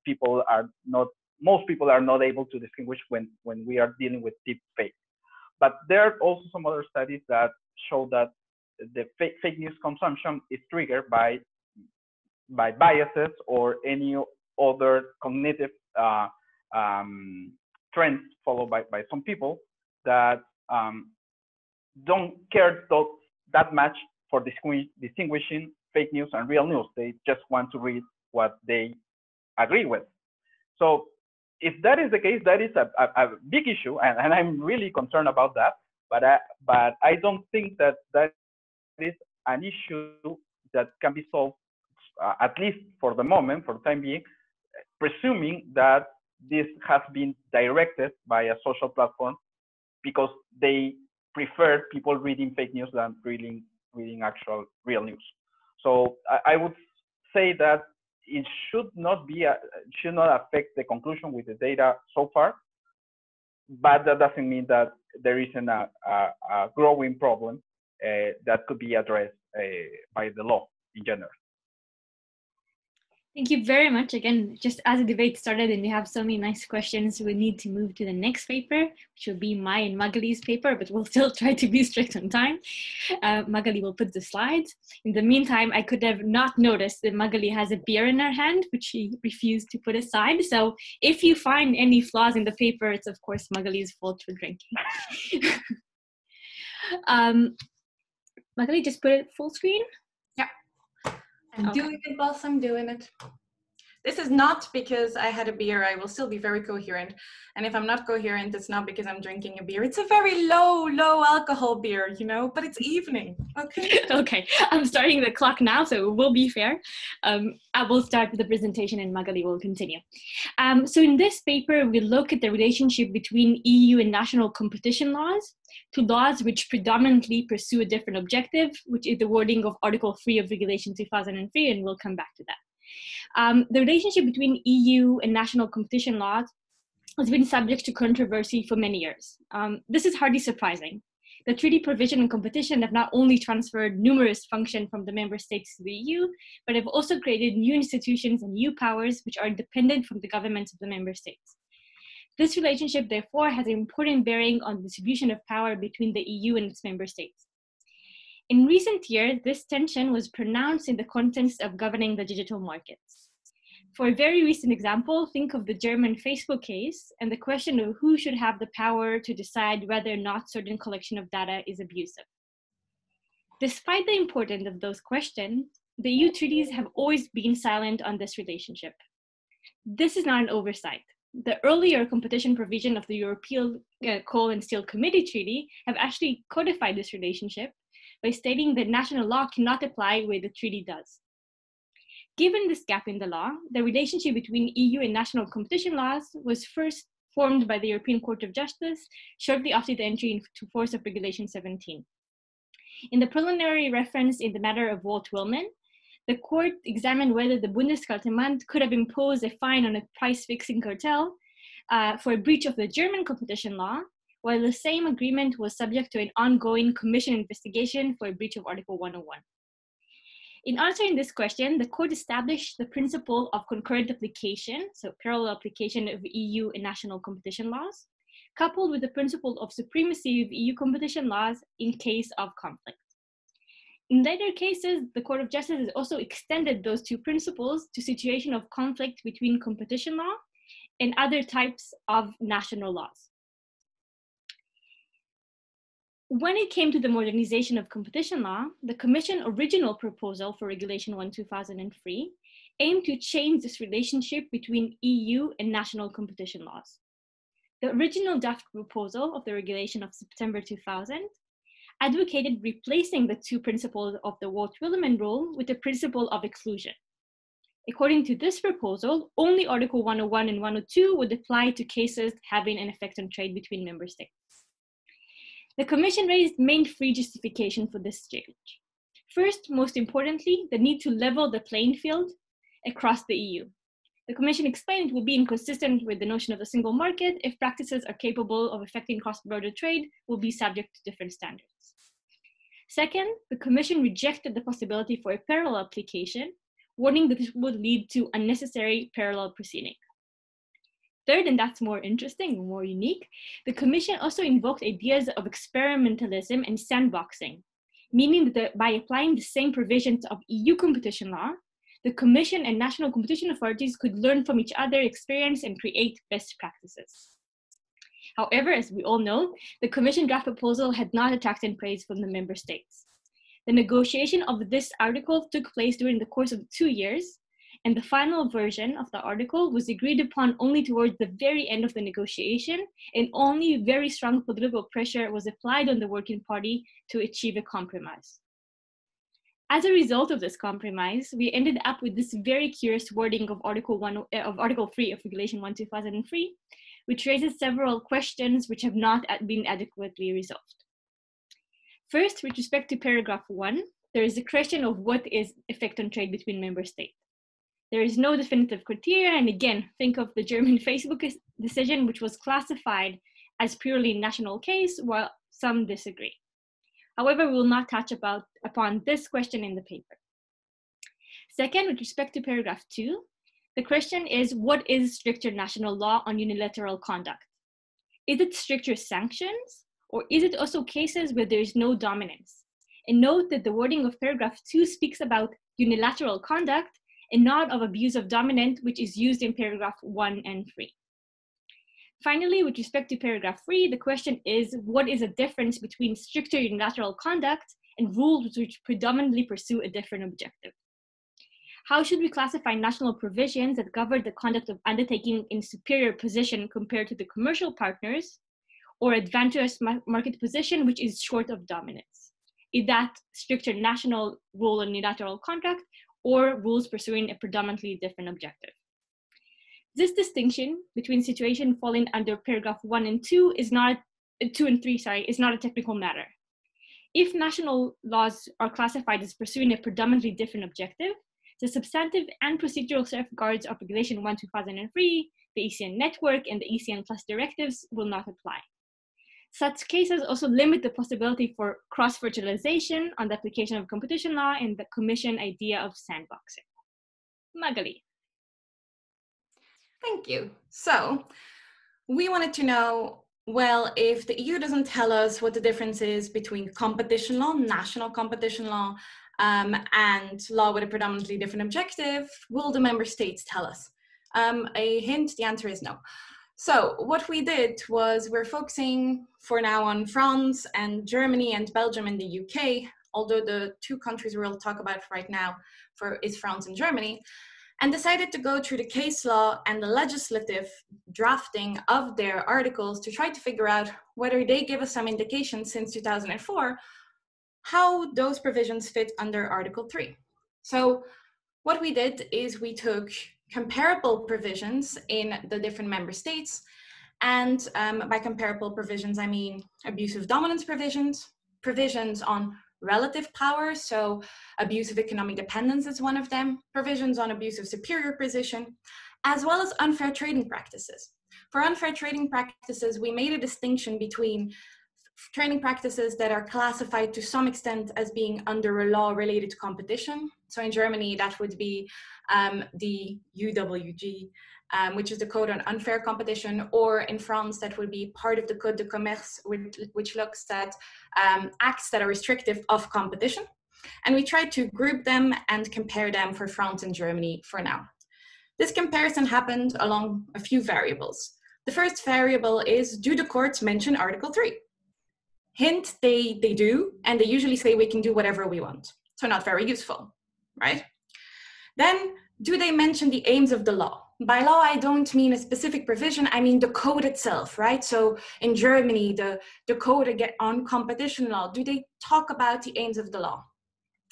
most people are not able to distinguish when we are dealing with deep fake. But there are also some other studies that show that the fake news consumption is triggered by biases or any other cognitive trends followed by some people that don't care that much for distinguishing fake news and real news. They just want to read what they agree with. So if that is the case, that is a big issue, and I'm really concerned about that. But I don't think that is an issue that can be solved, at least for the moment, for the time being, presuming that this has been directed by a social platform because they prefer people reading fake news than reading actual real news. So I would say that it should not affect the conclusion with the data so far, but that doesn't mean that there isn't a growing problem that could be addressed by the law in general. Thank you very much. Again, just as the debate started and we have so many nice questions, we need to move to the next paper, which will be my and Magali's paper, but we'll still try to be strict on time. Magali will put the slides. In the meantime, I could have not noticed that Magali has a beer in her hand, which she refused to put aside. So if you find any flaws in the paper, it's of course Magali's fault for drinking. Magali, just put it full screen. Yeah. I'm doing it whilst I'm doing it. This is not because I had a beer. I will still be very coherent. And if I'm not coherent, it's not because I'm drinking a beer. It's a very low alcohol beer, you know, but it's evening, okay? Okay, I'm starting the clock now, so we'll be fair. I will start with the presentation and Magali will continue. So in this paper, we look at the relationship between EU and national competition laws to laws which predominantly pursue a different objective, which is the wording of Article 3 of Regulation 2003, and we'll come back to that. The relationship between EU and national competition laws has been subject to controversy for many years. This is hardly surprising. The treaty provision and competition have not only transferred numerous functions from the member states to the EU, but have also created new institutions and new powers which are independent from the governments of the member states. This relationship, therefore, has an important bearing on the distribution of power between the EU and its member states. In recent years, this tension was pronounced in the context of governing the digital markets. For a very recent example, think of the German Facebook case and the question of who should have the power to decide whether or not certain collection of data is abusive. Despite the importance of those questions, the EU treaties have always been silent on this relationship. This is not an oversight. The earlier competition provision of the European Coal and Steel Committee Treaty have actually codified this relationship by stating that national law cannot apply where the treaty does. Given this gap in the law, the relationship between EU and national competition laws was first formed by the European Court of Justice shortly after the entry into force of Regulation 17. In the preliminary reference in the matter of Walt-Willman, the court examined whether the Bundeskartellamt could have imposed a fine on a price-fixing cartel for a breach of the German competition law, while the same agreement was subject to an ongoing commission investigation for a breach of Article 101. In answering this question, the court established the principle of concurrent application, so parallel application of EU and national competition laws, coupled with the principle of supremacy of EU competition laws in case of conflict. In later cases, the Court of Justice has also extended those two principles to situations of conflict between competition law and other types of national laws. When it came to the modernization of competition law, the Commission original proposal for Regulation 1/2003 aimed to change this relationship between EU and national competition laws. The original draft proposal of the regulation of September 2000 advocated replacing the two principles of the Walt-Willman rule with the principle of exclusion. According to this proposal, only Article 101 and 102 would apply to cases having an effect on trade between member states. The Commission raised main three justifications for this change. First, most importantly, the need to level the playing field across the EU. The Commission explained it will be inconsistent with the notion of a single market if practices are capable of affecting cross-border trade will be subject to different standards. Second, the Commission rejected the possibility for a parallel application, warning that this would lead to unnecessary parallel proceeding. Third, and that's more interesting and more unique, the Commission also invoked ideas of experimentalism and sandboxing, meaning that by applying the same provisions of EU competition law, the Commission and national competition authorities could learn from each other experience and create best practices. However, as we all know, the Commission draft proposal had not attracted praise from the member states. The negotiation of this article took place during the course of 2 years, and the final version of the article was agreed upon only towards the very end of the negotiation, and only very strong political pressure was applied on the working party to achieve a compromise. As a result of this compromise, we ended up with this very curious wording of Article 3 of Regulation 1/2003, which raises several questions which have not been adequately resolved. First, with respect to paragraph 1, there is a question of what is effect on trade between member states. There is no definitive criteria, and again, think of the German Facebook decision, which was classified as purely national case, while some disagree. However, we will not touch upon this question in the paper. Second, with respect to paragraph 2, the question is, what is stricter national law on unilateral conduct? Is it stricter sanctions, or is it also cases where there is no dominance? And note that the wording of paragraph 2 speaks about unilateral conduct and not of abuse of dominant, which is used in paragraph 1 and 3. Finally, with respect to paragraph 3, the question is, what is the difference between stricter unilateral conduct and rules which predominantly pursue a different objective? How should we classify national provisions that govern the conduct of undertaking in superior position compared to the commercial partners, or advantageous market position which is short of dominance? Is that stricter national rule on unilateral contract, or rules pursuing a predominantly different objective? This distinction between situation falling under paragraph 1 and 2 is not 2 and 3, is not a technical matter. If national laws are classified as pursuing a predominantly different objective, the substantive and procedural safeguards of Regulation 1/2003, the ECN network, and the ECN Plus directives will not apply. Such cases also limit the possibility for cross-fertilization on the application of competition law and the Commission idea of sandboxing. Magali. Thank you. So we wanted to know, well, if the EU doesn't tell us what the difference is between competition law, national competition law, and law with a predominantly different objective, will the member states tell us? A hint, the answer is no. So what we did was we're focusing for now on France and Germany and Belgium and the UK, although the two countries we'll talk about right now is France and Germany, and decided to go through the case law and the legislative drafting of their articles to try to figure out whether they give us some indication since 2004 how those provisions fit under Article 3. So what we did is we took comparable provisions in the different member states, and by comparable provisions I mean abusive dominance provisions, provisions on relative power, so abuse of economic dependence is one of them, provisions on abuse of superior position, as well as unfair trading practices. For unfair trading practices, we made a distinction between trading practices that are classified to some extent as being under a law related to competition. So in Germany, that would be the UWG, which is the Code on Unfair Competition, or in France, that would be part of the Code de Commerce, which looks at acts that are restrictive of competition. And we tried to group them and compare them for France and Germany for now. This comparison happened along a few variables. The first variable is, do the courts mention Article 3? Hint, they do, and they usually say we can do whatever we want. So not very useful, right? Then, do they mention the aims of the law? By law, I don't mean a specific provision, I mean the code itself, right? So in Germany, the code on competition law, do they talk about the aims of the law?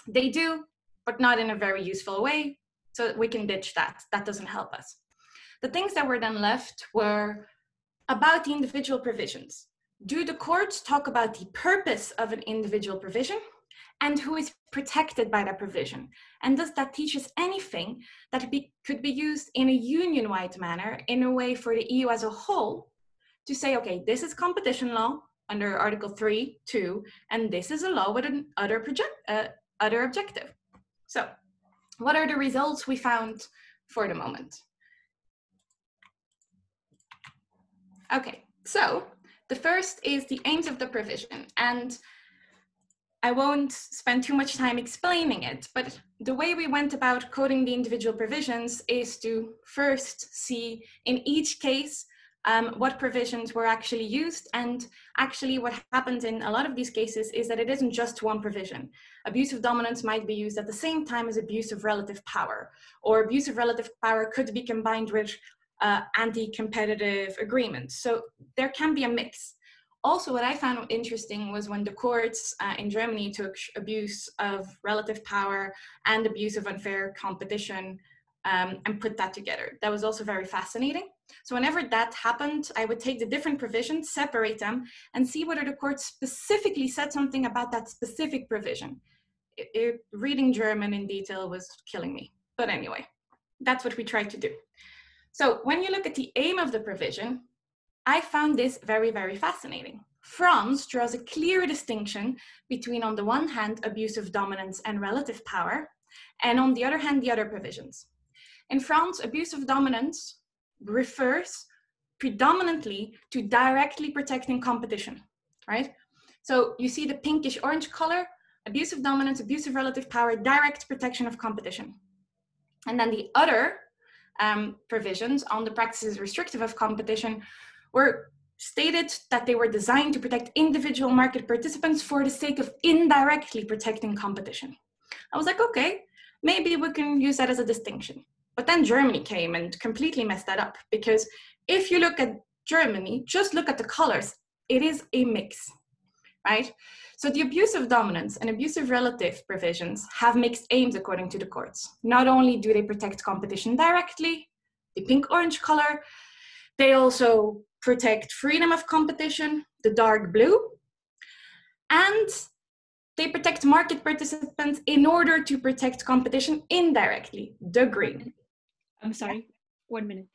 They do, but not in a very useful way, so we can ditch that. That doesn't help us. The things that were then left were about the individual provisions. do the courts talk about the purpose of an individual provision and who is protected by that provision? And does that teach us anything that could be used in a union-wide manner in a way for the EU as a whole to say, okay, this is competition law under Article 3(2), and this is a law with an other objective. So what are the results we found for the moment? Okay, so the first is the aims of the provision, and I won't spend too much time explaining it, but the way we went about coding the individual provisions is to first see in each case what provisions were actually used. And actually what happens in a lot of these cases is that it isn't just one provision. Abuse of dominance might be used at the same time as abuse of relative power, or abuse of relative power could be combined with anti-competitive agreements. So there can be a mix. Also, what I found interesting was when the courts in Germany took abuse of relative power and abuse of unfair competition and put that together. That was also very fascinating. So whenever that happened, I would take the different provisions, separate them, and see whether the court specifically said something about that specific provision. Reading German in detail was killing me. But anyway, that's what we tried to do. So when you look at the aim of the provision, I found this very, very fascinating. France draws a clear distinction between, on the one hand, abuse of dominance and relative power, and on the other hand, the other provisions. In France, abuse of dominance refers predominantly to directly protecting competition, right? So you see the pinkish orange color, abuse of dominance, abuse of relative power, direct protection of competition. And then the other provisions on the practices restrictive of competition were stated that they were designed to protect individual market participants for the sake of indirectly protecting competition. I was like, okay, maybe we can use that as a distinction. But then Germany came and completely messed that up, because if you look at Germany, just look at the colors, it is a mix, right? So the abuse of dominance and abuse of relative provisions have mixed aims according to the courts. Not only do they protect competition directly, the pink-orange color, they also protect freedom of competition, the dark blue, and they protect market participants in order to protect competition indirectly, the green. I'm sorry, 1 minute.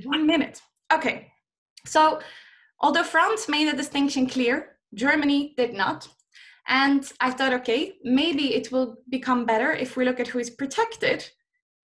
1 minute, okay. So although France made a distinction clear, Germany did not. And I thought, okay, maybe it will become better if we look at who is protected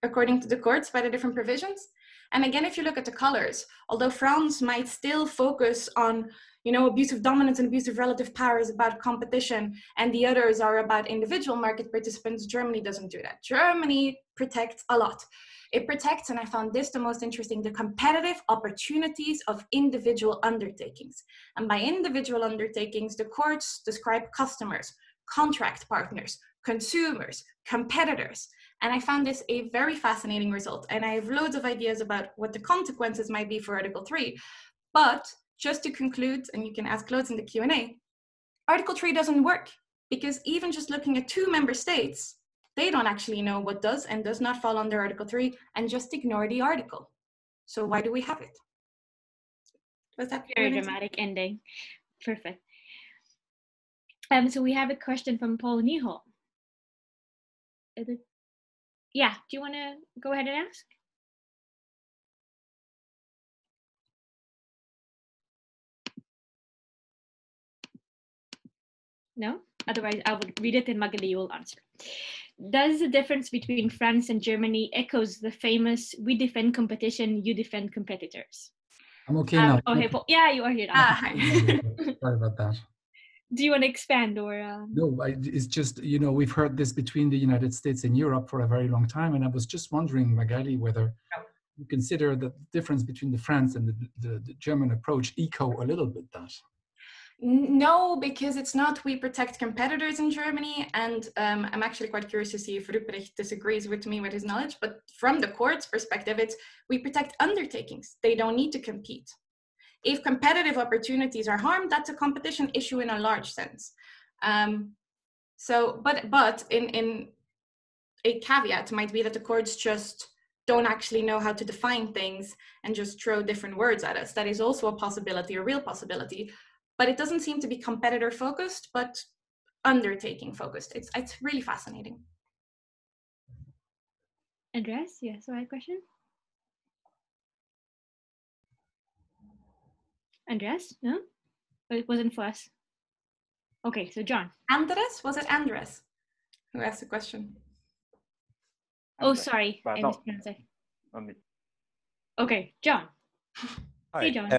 according to the courts by the different provisions. And again, if you look at the colors, although France might still focus on, you know, abuse of dominance and abuse of relative power is about competition, and the others are about individual market participants, Germany doesn't do that. Germany protects a lot. It protects, and I found this the most interesting, the competitive opportunities of individual undertakings. And by individual undertakings, the courts describe customers, contract partners, consumers, competitors. And I found this a very fascinating result. And I have loads of ideas about what the consequences might be for Article 3. But just to conclude, and you can ask loads in the Q&A, Article 3 doesn't work, because even just looking at 2 member states, they don't actually know what does and does not fall under Article 3, and just ignore the article. So why do we have it? Was that very dramatic ending? Perfect. So we have a question from Paul Nieholt. Yeah, do you want to go ahead and ask? No? Otherwise, I would read it and Magali will answer. Does the difference between France and Germany echoes the famous "we defend competition, you defend competitors"? I'm okay now. Oh, hey, Paul. Yeah, you are here now. Sorry about that. Do you want to expand or? No, it's just, you know, we've heard this between the United States and Europe for a very long time. And I was just wondering, Magali, whether you consider the difference between the France and the German approach echo a little bit that. No, because it's not we protect competitors in Germany. And I'm actually quite curious to see if Ruprecht disagrees with me with his knowledge. But from the court's perspective, it's we protect undertakings. They don't need to compete. If competitive opportunities are harmed, that's a competition issue in a large sense. But in a caveat might be that the courts just don't actually know how to define things and just throw different words at us. That is also a possibility, a real possibility. but it doesn't seem to be competitor focused, but undertaking focused. It's really fascinating. Andreas, yes, so I had a question. Andreas, no? It wasn't for us. Okay, so John. Andres? Was it Andres who asked the question? Oh, sorry, I No, mispronounced it. not me. Okay, John. Hi. Hey, John.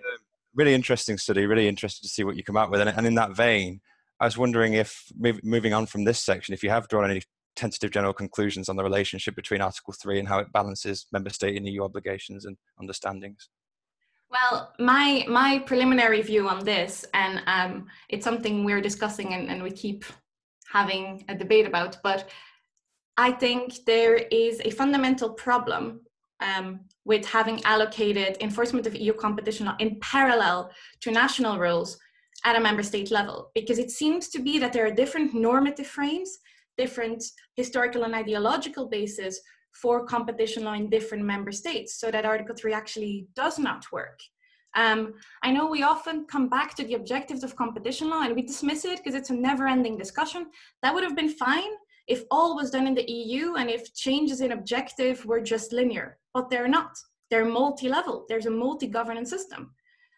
Really interesting study, really interested to see what you come out with. And in that vein, I was wondering if, moving on from this section, if you have drawn any tentative general conclusions on the relationship between Article 3 and how it balances member state and EU obligations and understandings. Well, my preliminary view on this, and it's something we're discussing and we keep having a debate about, but I think there is a fundamental problem with having allocated enforcement of EU competition law in parallel to national rules at a member state level, because it seems to be that there are different normative frames, different historical and ideological bases for competition law in different member states, so that Article 3 actually does not work. I know we often come back to the objectives of competition law and we dismiss it because it's a never-ending discussion. That would have been fine if all was done in the EU and if changes in objective were just linear, but they're not. They're multi-level. There's a multi-governance system.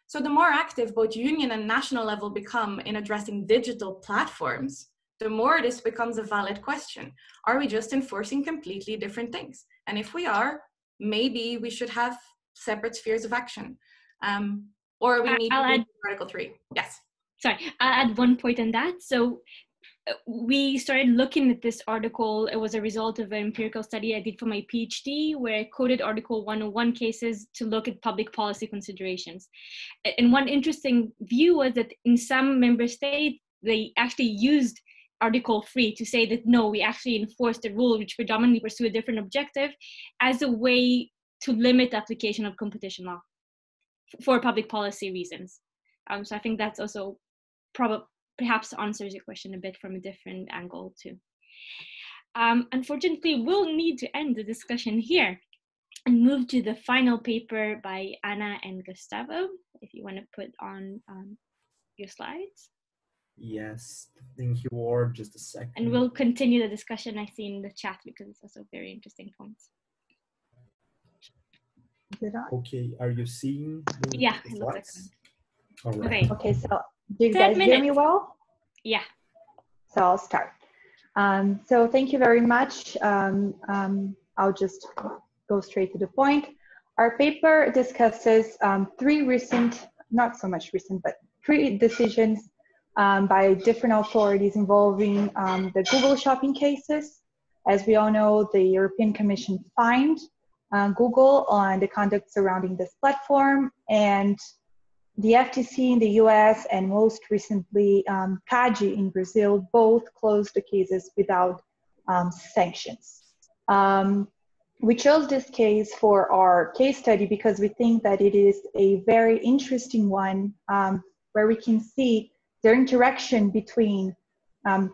So the more active both union and national level become in addressing digital platforms, the more this becomes a valid question. Are we just enforcing completely different things? And if we are, maybe we should have separate spheres of action. Or we need to do Article 3. Yes. Sorry, I'll add one point on that. So we started looking at this article. It was a result of an empirical study I did for my PhD, where I quoted Article 101 cases to look at public policy considerations. And one interesting view was that in some member states, they actually used Article 3 to say that, no, we actually enforce the rule which predominantly pursue a different objective as a way to limit application of competition law for public policy reasons. So I think that's also perhaps answers your question a bit from a different angle too. Unfortunately, we'll need to end the discussion here and move to the final paper by Anna and Gustavo, if you want to put on your slides. Yes, thank you, Ward. Just a second. And we'll continue the discussion I see in the chat because it's also very interesting points. Okay, are you seeing the yeah, the it looks like slides? All right. Okay, so do you guys hear me well? Yeah. So I'll start. So thank you very much. I'll just go straight to the point. Our paper discusses three recent, not so much recent, but three decisions by different authorities involving the Google shopping cases. As we all know, the European Commission fined Google on the conduct surrounding this platform, and the FTC in the US and most recently CAGI in Brazil both closed the cases without sanctions. We chose this case for our case study because we think that it is a very interesting one where we can see the interaction between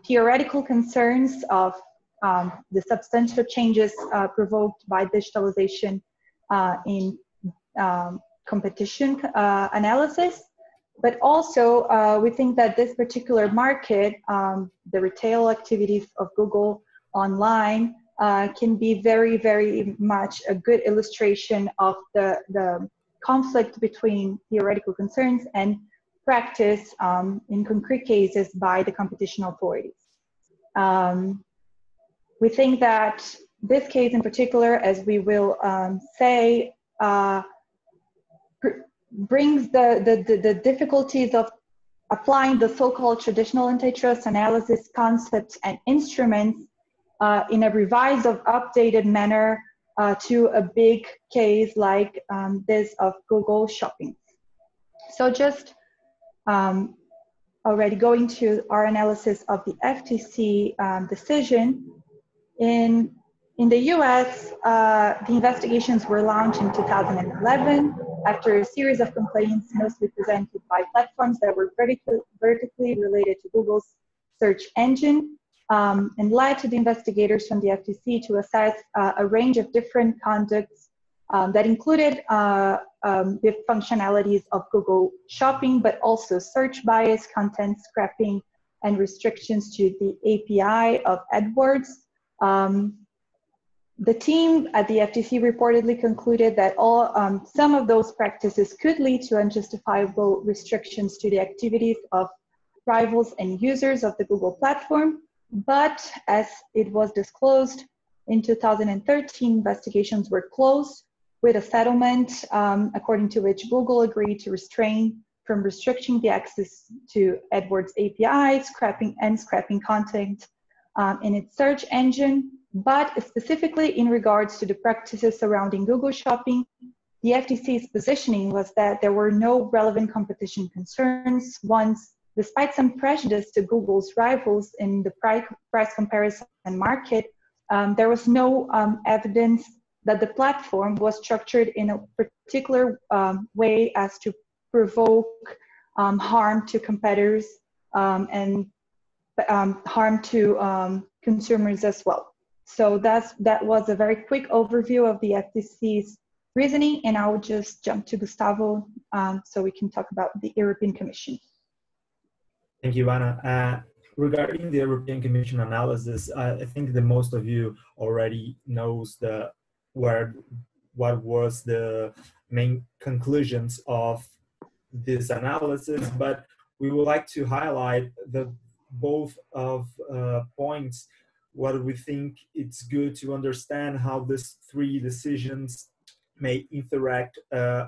theoretical concerns of the substantial changes provoked by digitalization in competition analysis, but also we think that this particular market, the retail activities of Google online, can be very, very much a good illustration of the conflict between theoretical concerns and practice in concrete cases by the competition authorities. We think that this case in particular, as we will say, brings the difficulties of applying the so-called traditional antitrust analysis concepts and instruments in a revised or updated manner to a big case like this of Google shopping. So just already going to our analysis of the FTC decision. In the US, the investigations were launched in 2011 after a series of complaints mostly presented by platforms that were vertically related to Google's search engine, and led to the investigators from the FTC to assess a range of different conducts that included the functionalities of Google Shopping, but also search bias, content scraping, and restrictions to the API of AdWords. The team at the FTC reportedly concluded that some of those practices could lead to unjustifiable restrictions to the activities of rivals and users of the Google platform. But as it was disclosed in 2013, investigations were closed with a settlement according to which Google agreed to refrain from restricting the access to AdWords API, scraping content in its search engine. But specifically in regards to the practices surrounding Google Shopping, the FTC's positioning was that there were no relevant competition concerns once, despite some prejudice to Google's rivals in the price comparison market, there was no evidence that the platform was structured in a particular way as to provoke harm to competitors and harm to consumers as well. So that was a very quick overview of the FTC's reasoning, and I will just jump to Gustavo so we can talk about the European Commission. Thank you, Anna. Regarding the European Commission analysis, I think that most of you already knows what was the main conclusions of this analysis, but we would like to highlight both of points. What we think it's good to understand how these three decisions may interact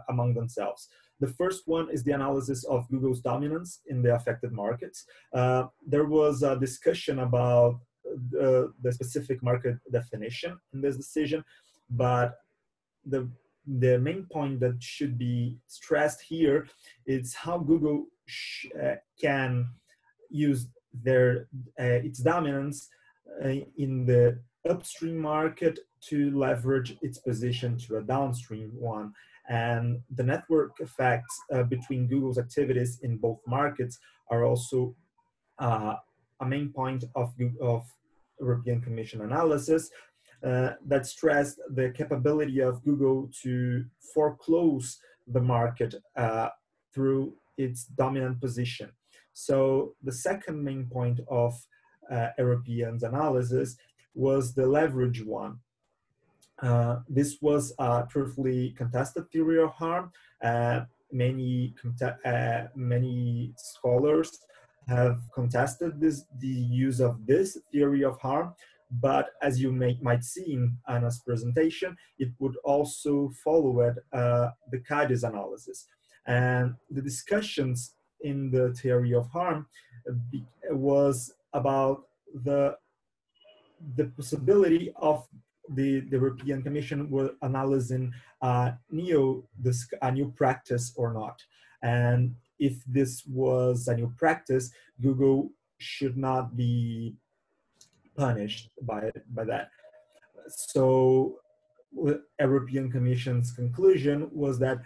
among themselves. The first one is the analysis of Google's dominance in the affected markets. There was a discussion about the specific market definition in this decision, but the main point that should be stressed here is how Google can use its dominance in the upstream market to leverage its position to a downstream one. And the network effects between Google's activities in both markets are also a main point of European Commission analysis that stressed the capability of Google to foreclose the market through its dominant position. So the second main point of Europeans' analysis was the leverage one. This was a truthfully contested theory of harm. Many scholars have contested the use of this theory of harm, but as you might see in Anna's presentation, it would also follow the Cadiz analysis. And the discussions in the theory of harm was about the possibility of the European Commission were analyzing a new practice or not. And if this was a new practice, Google should not be punished by that. So European Commission's conclusion was that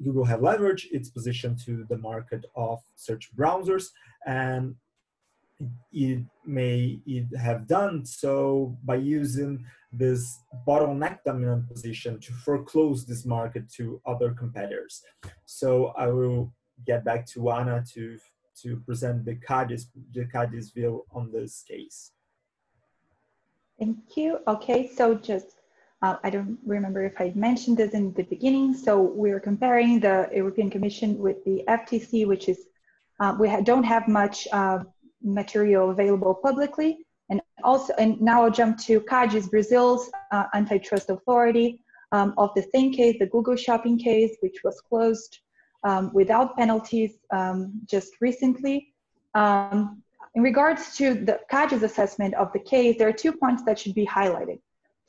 Google had leveraged its position to the market of search browsers, and it have done so by using this bottleneck dominant position to foreclose this market to other competitors. So I will get back to Anna to present the Cadiz view on this case. Thank you. Okay, so just I don't remember if I mentioned this in the beginning. So we're comparing the European Commission with the FTC, which is don't have much material available publicly. And now I'll jump to CAGES, Brazil's antitrust authority of the same case, the Google Shopping case, which was closed without penalties just recently. In regards to the CAGES assessment of the case, there are 2 points that should be highlighted.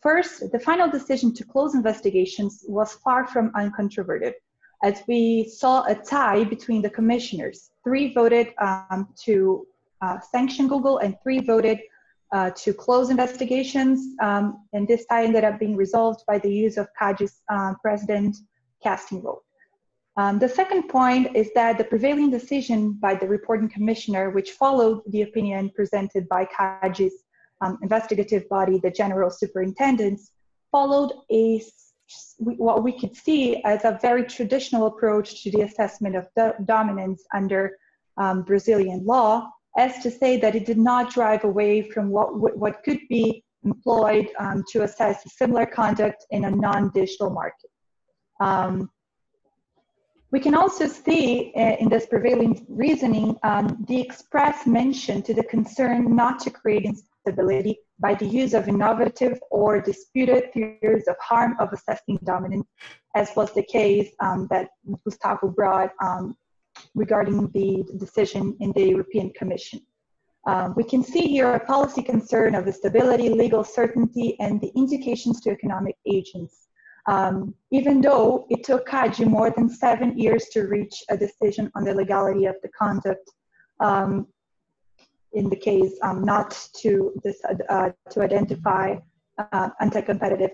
First, the final decision to close investigations was far from uncontroverted, as we saw a tie between the commissioners. 3 voted to sanction Google and 3 voted to close investigations. And this tie ended up being resolved by the use of CAGES president casting vote. The second point is that the prevailing decision by the reporting commissioner, which followed the opinion presented by CAGES investigative body, the general superintendents, followed a what we could see as a very traditional approach to the assessment of dominance under Brazilian law, as to say that it did not drive away from what could be employed to assess similar conduct in a non-digital market. We can also see in this prevailing reasoning the express mention to the concern not to create instability by the use of innovative or disputed theories of harm of assessing dominance, as was the case that Gustavo brought regarding the decision in the European Commission. We can see here a policy concern of the stability, legal certainty, and the indications to economic agents. Even though it took CADE more than 7 years to reach a decision on the legality of the conduct in the case, not to identify anti-competitive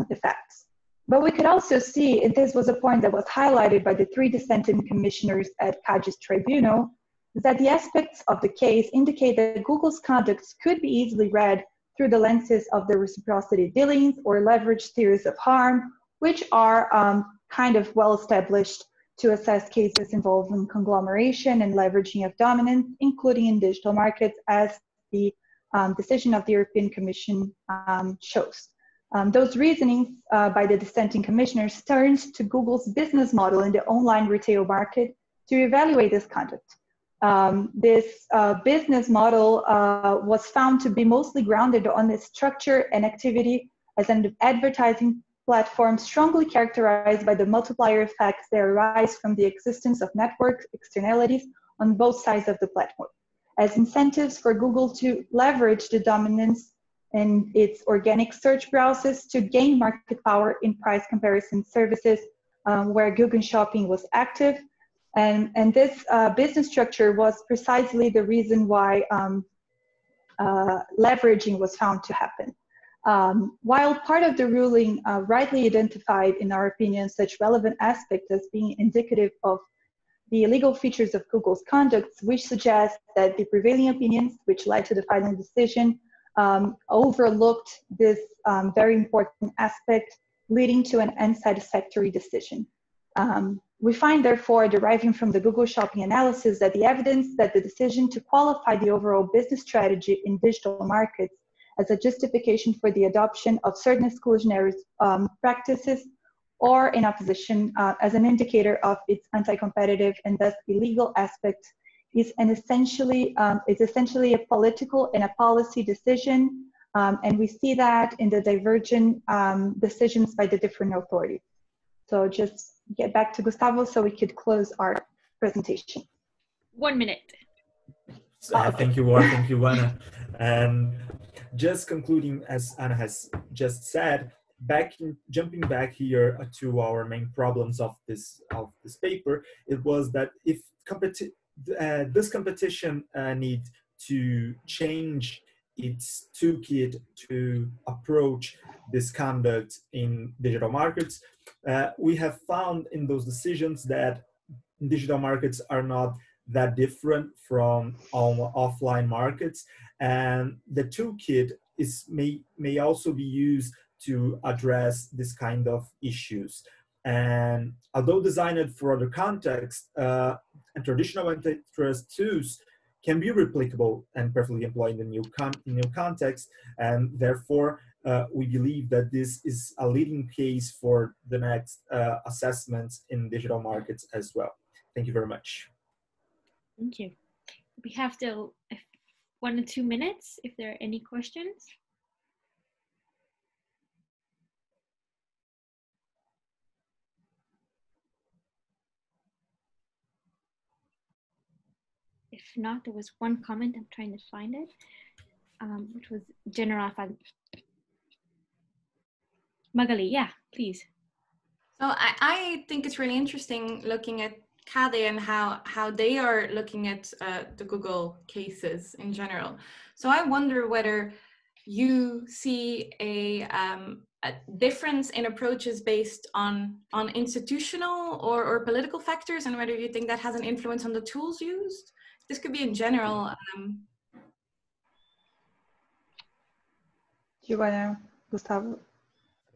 effects. But we could also see, and this was a point that was highlighted by the 3 dissenting commissioners at CADE's tribunal, is that the aspects of the case indicate that Google's conduct could be easily read through the lenses of the reciprocity dealings or leverage theories of harm, which are kind of well established to assess cases involving conglomeration and leveraging of dominance, including in digital markets, as the decision of the European Commission shows. Those reasonings by the dissenting commissioners turns to Google's business model in the online retail market to evaluate this conduct. This business model was found to be mostly grounded on the structure and activity as an advertising platform strongly characterized by the multiplier effects that arise from the existence of network externalities on both sides of the platform, as incentives for Google to leverage the dominance in its organic search browsers to gain market power in price comparison services where Google Shopping was active. And this business structure was precisely the reason why leveraging was found to happen. While part of the ruling rightly identified, in our opinion, such relevant aspects as being indicative of the illegal features of Google's conduct, we suggest that the prevailing opinions, which led to the final decision, overlooked this very important aspect, leading to an unsatisfactory decision. We find, therefore, deriving from the Google Shopping analysis, that the evidence that the decision to qualify the overall business strategy in digital markets as a justification for the adoption of certain exclusionary practices or in opposition as an indicator of its anti-competitive and thus illegal aspect is essentially a political and a policy decision, and we see that in the divergent decisions by the different authorities. So just get back to Gustavo so we could close our presentation. 1 minute. Thank you, War. Thank you, Anna. And just concluding, as Anna has just said, jumping back here to our main problems of this paper, it was that if this competition need to change its toolkit to approach this conduct in digital markets, we have found in those decisions that digital markets are not that different from offline markets, and the toolkit may also be used to address this kind of issues. And although designed for other contexts, and traditional antitrust tools can be replicable and perfectly employed in new context, and therefore we believe that this is a leading case for the next assessments in digital markets as well. Thank you very much. Thank you. We have still 1 or 2 minutes if there are any questions. If not, there was one comment, I'm trying to find it, which was General Magali, yeah, please. So I think it's really interesting looking at CADE and how they are looking at the Google cases in general. So I wonder whether you see a difference in approaches based on institutional or political factors, and whether you think that has an influence on the tools used. This could be in general. Do you want to, Gustavo?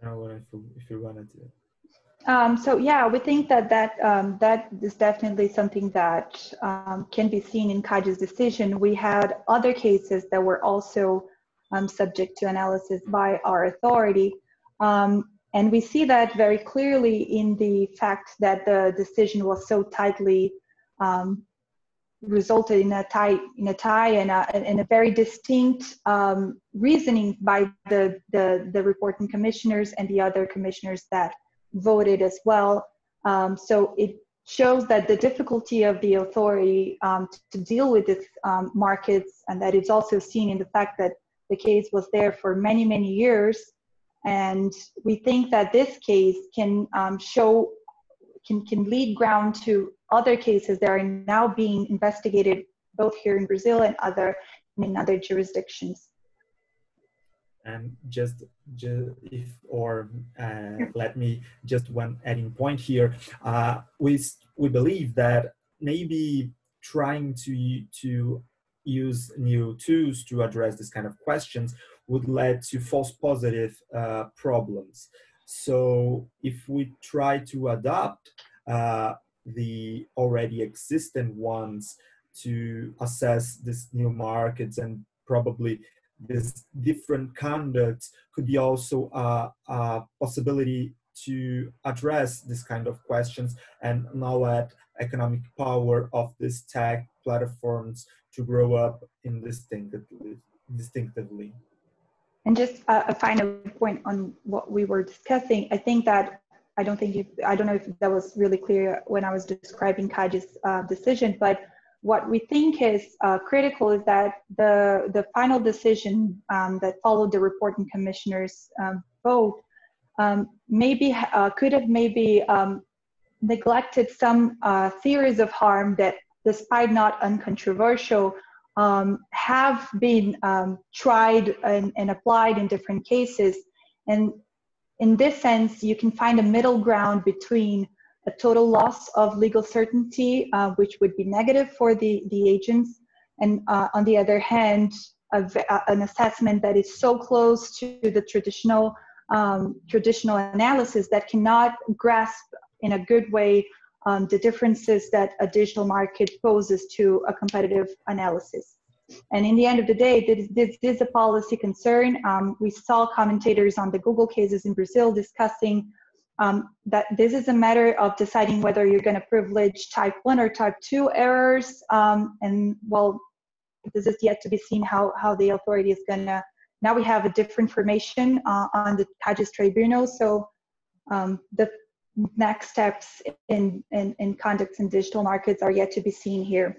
I don't know if you wanted to. So yeah, we think that that is definitely something that can be seen in Kaji's decision. We had other cases that were also subject to analysis by our authority. And we see that very clearly in the fact that the decision was so tightly resulted in a tie and a very distinct reasoning by the reporting commissioners and the other commissioners that voted as well. So it shows that the difficulty of the authority to deal with its markets, and that it's also seen in the fact that the case was there for many, many years. And we think that this case can can lead ground to other cases that are now being investigated both here in Brazil and in other jurisdictions. And let me just one adding point here. We believe that maybe trying to use new tools to address this kind of questions would lead to false positive problems. So if we try to adopt the already existing ones to assess these new markets, and probably this different conducts could be also a possibility to address this kind of questions and now add economic power of these tech platforms to grow up distinctively. And just a final point on what we were discussing. I think that I don't know if that was really clear when I was describing Kaji's decision, but what we think is critical is that the final decision that followed the reporting commissioner's vote could have maybe neglected some theories of harm that, despite not uncontroversial, have been tried and applied in different cases. And in this sense, you can find a middle ground between a total loss of legal certainty, which would be negative for the agents, and on the other hand, an assessment that is so close to the traditional analysis that cannot grasp in a good way the differences that a digital market poses to a competitive analysis. And in the end of the day, this is a policy concern. We saw commentators on the Google cases in Brazil discussing that this is a matter of deciding whether you're going to privilege type 1 or type 2 errors. And well, this is yet to be seen how the authority is going to. Now we have a different information on the Kaji's tribunal. So the next steps in conduct in digital markets are yet to be seen here.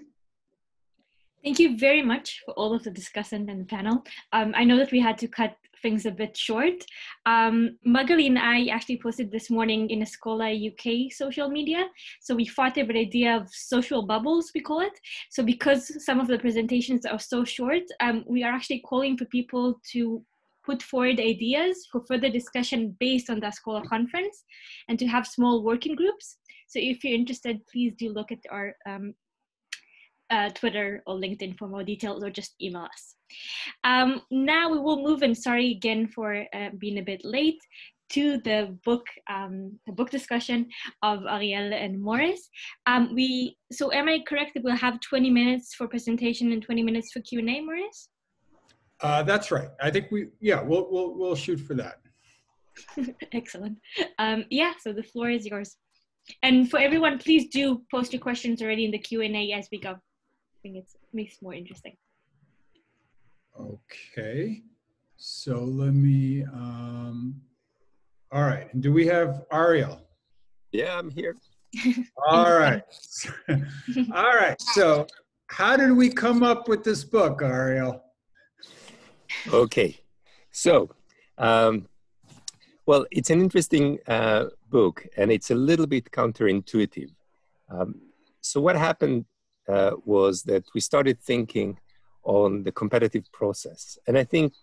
Thank you very much for all of the discussant and the panel. I know that we had to cut things a bit short. Magali and I actually posted this morning in Escola UK social media. So we fought over the idea of social bubbles, we call it. So because some of the presentations are so short, we are actually calling for people to put forward ideas for further discussion based on the Escola conference and to have small working groups. So if you're interested, please do look at our Twitter or LinkedIn for more details, or just email us. Now we will move, and sorry again for being a bit late, to the book discussion of Ariel and Morris. So am I correct that we'll have 20 minutes for presentation and 20 minutes for Q&A, Morris? That's right. I think we'll shoot for that. Excellent. Yeah, so the floor is yours. And for everyone, please do post your questions already in the Q&A as we go. I think it makes it more interesting. Okay, so let me, all right, and do we have Ariel? Yeah, I'm here. All right. All right, so how did we come up with this book, Ariel? Okay, so, well, it's an interesting book, and it's a little bit counterintuitive. So what happened was that we started thinking on the competitive process. And I think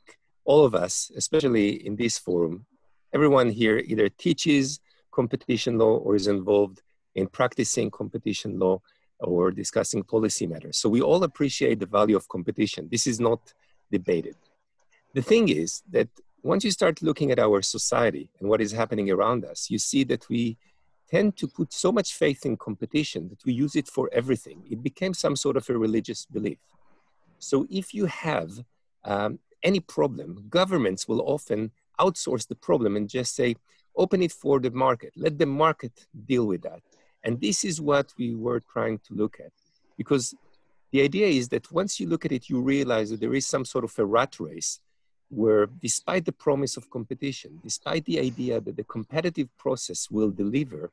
all of us, especially in this forum, everyone here either teaches competition law or is involved in practicing competition law or discussing policy matters. So we all appreciate the value of competition. This is not debated. The thing is that once you start looking at our society and what is happening around us, you see that we tend to put so much faith in competition that we use it for everything. It became some sort of a religious belief. So if you have any problem, governments will often outsource the problem and just say, open it for the market, let the market deal with that. And this is what we were trying to look at, because the idea is that once you look at it, you realize that there is some sort of a rat race where, despite the promise of competition, despite the idea that the competitive process will deliver,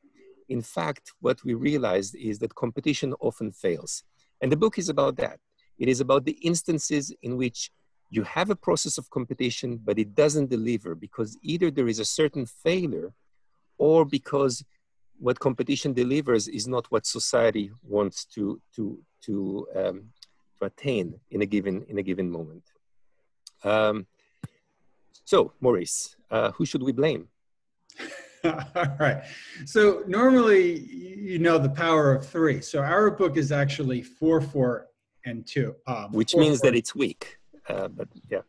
in fact, what we realized is that competition often fails. And the book is about that. It is about the instances in which you have a process of competition, but it doesn't deliver because either there is a certain failure or because what competition delivers is not what society wants to attain in a given moment. So, Maurice, who should we blame? All right. So normally, you know the power of 3. So our book is actually 4, 4, and 2. Which 4, means 4. that it's weak. But yeah.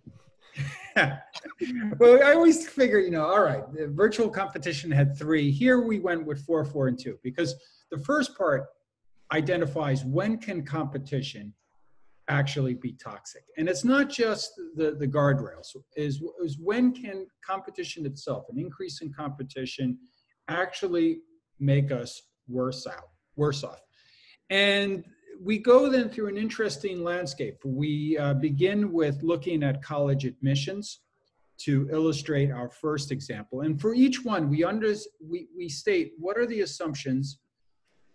Well, I always figure, you know, all right, the virtual competition had 3. Here we went with 4, 4, and 2, because the first part identifies when can competition actually be toxic. And it's not just the guardrails, is when can competition itself, an increase in competition, actually make us worse off. And we go then through an interesting landscape. We begin with looking at college admissions to illustrate our first example. And for each one, we state what are the assumptions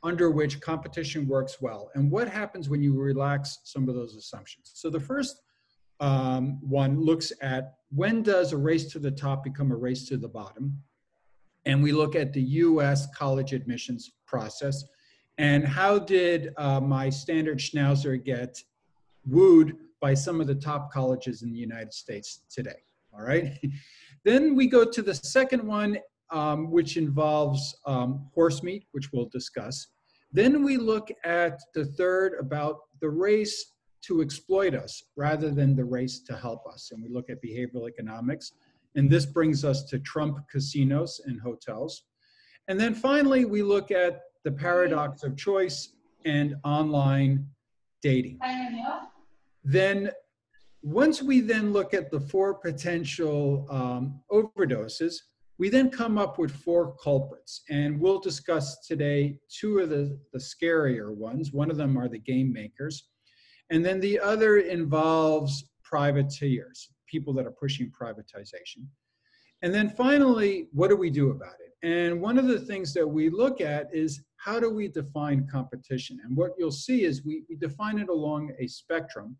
under which competition works well, and what happens when you relax some of those assumptions. So the first one looks at when does a race to the top become a race to the bottom? And we look at the US college admissions process, and how did my standard schnauzer get wooed by some of the top colleges in the United States today, all right? Then we go to the second one, which involves horse meat, which we'll discuss. Then we look at the third about the race to exploit us rather than the race to help us. And we look at behavioral economics. And this brings us to Trump casinos and hotels. And then finally, we look at the paradox of choice and online dating. Then once we then look at the 4 potential overdoses, we then come up with 4 culprits, and we'll discuss today 2 of the scarier ones. One of them are the game makers, and then the other involves privateers, people that are pushing privatization. And then finally, what do we do about it? And one of the things that we look at is how do we define competition? And what you'll see is we define it along a spectrum,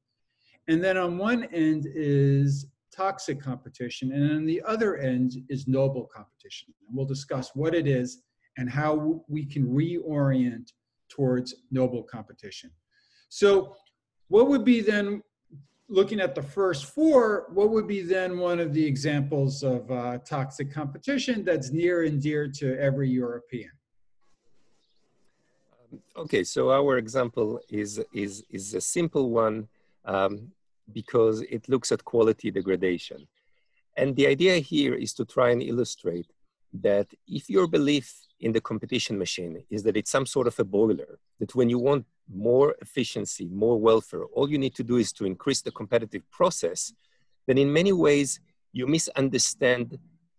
and then on one end is toxic competition, and on the other end is noble competition. And we'll discuss what it is and how we can reorient towards noble competition. So what would be then, looking at the first 4, what would be then one of the examples of toxic competition that's near and dear to every European? Okay, so our example is a simple one because it looks at quality degradation. And the idea here is to try and illustrate that if your belief in the competition machine is that it's some sort of a boiler, that when you want more efficiency, more welfare, all you need to do is to increase the competitive process, then in many ways you misunderstand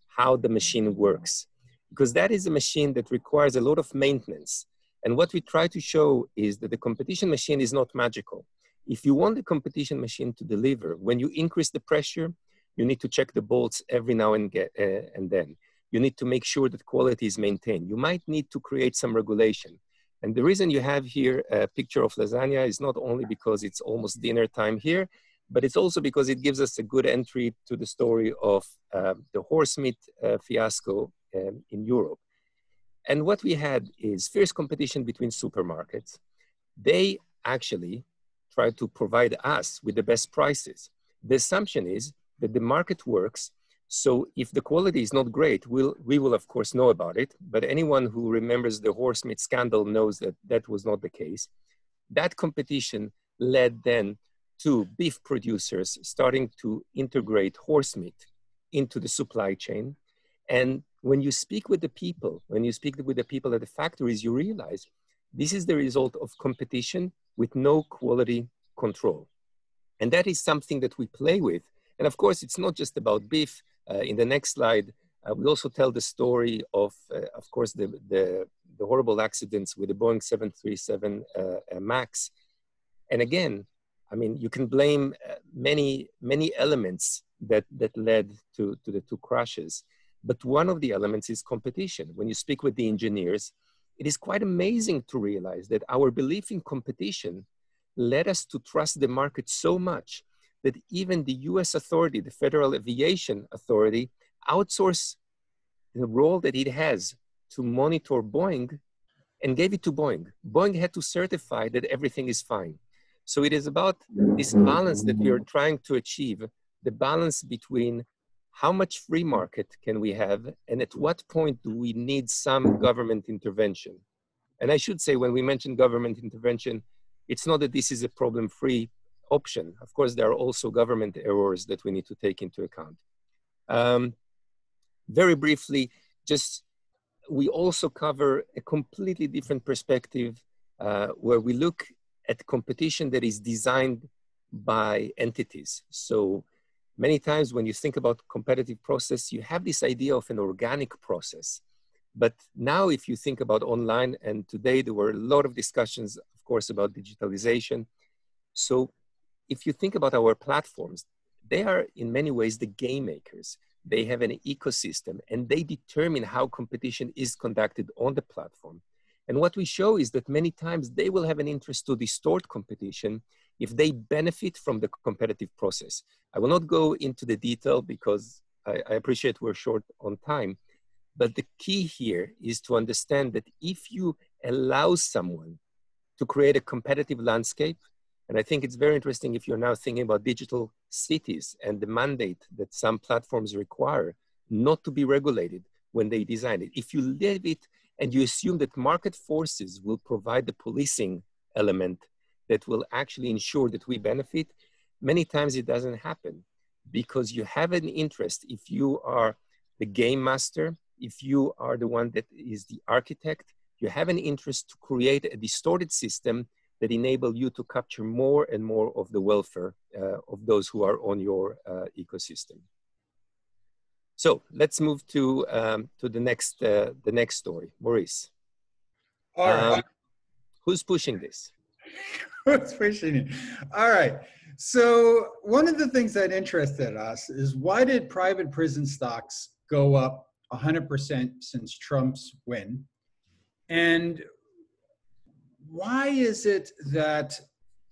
how the machine works. Because that is a machine that requires a lot of maintenance. And what we try to show is that the competition machine is not magical. If you want the competition machine to deliver, when you increase the pressure, you need to check the bolts every now and then. You need to make sure that quality is maintained. You might need to create some regulation. And the reason you have here a picture of lasagna is not only because it's almost dinner time here, but it's also because it gives us a good entry to the story of the horse meat fiasco in Europe. And what we had is fierce competition between supermarkets. They actually try to provide us with the best prices. The assumption is that the market works, so if the quality is not great, we will of course know about it, but anyone who remembers the horse meat scandal knows that that was not the case. That competition led then to beef producers starting to integrate horse meat into the supply chain. And when you speak with the people, when you speak with the people at the factories, you realize this is the result of competition with no quality control. And that is something that we play with. And of course, it's not just about beef. In the next slide, we also tell the story of course, the horrible accidents with the Boeing 737 MAX. And again, I mean, you can blame many elements that led to the two crashes. But one of the elements is competition. When you speak with the engineers, it is quite amazing to realize that our belief in competition led us to trust the market so much that even the US authority, the Federal Aviation Authority, outsourced the role that it has to monitor Boeing and gave it to Boeing. Boeing had to certify that everything is fine. So it is about this balance that we are trying to achieve, the balance between how much free market can we have and at what point do we need some government intervention. And I should say, when we mention government intervention, it's not that this is a problem-free option. Of course, there are also government errors that we need to take into account. Very briefly, we also cover a completely different perspective where we look at competition that is designed by entities. So many times when you think about competitive process, you have this idea of an organic process. But now if you think about online, and today there were a lot of discussions, of course, about digitalization. So if you think about our platforms, they are in many ways the game makers. They have an ecosystem and they determine how competition is conducted on the platform. And what we show is that many times they will have an interest to distort competition if they benefit from the competitive process. I will not go into the detail because I appreciate we're short on time, but the key here is to understand that if you allow someone to create a competitive landscape, and I think it's very interesting if you're now thinking about digital cities and the mandate that some platforms require not to be regulated when they design it. If you leave it and you assume that market forces will provide the policing element that will actually ensure that we benefit, many times it doesn't happen because you have an interest. If you are the game master, if you are the one that is the architect, you have an interest to create a distorted system that enable you to capture more and more of the welfare of those who are on your ecosystem. So let's move to the next story. Maurice. All right. Who's pushing this? Who's pushing it? All right. So one of the things that interested us is why did private prison stocks go up 100% since Trump's win? And why is it that,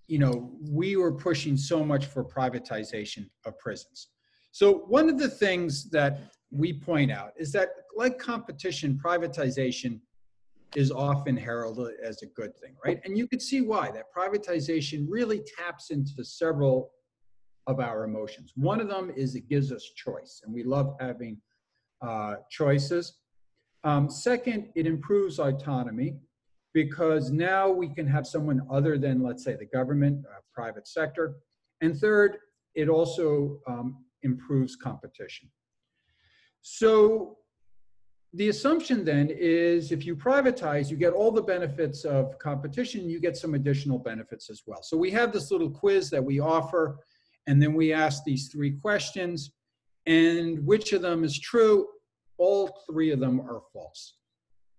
you know, we were pushing so much for privatization of prisons? So one of the things that we point out is that, like competition, privatization is often heralded as a good thing, right? And you could see why. That privatization really taps into several of our emotions. One of them is it gives us choice, and we love having choices. Second, it improves autonomy because now we can have someone other than, let's say, the government, private sector. And third, it also improves competition. So the assumption then is if you privatize, you get all the benefits of competition, you get some additional benefits as well. So we have this little quiz that we offer, and then we ask these 3 questions, and which of them is true? All 3 of them are false.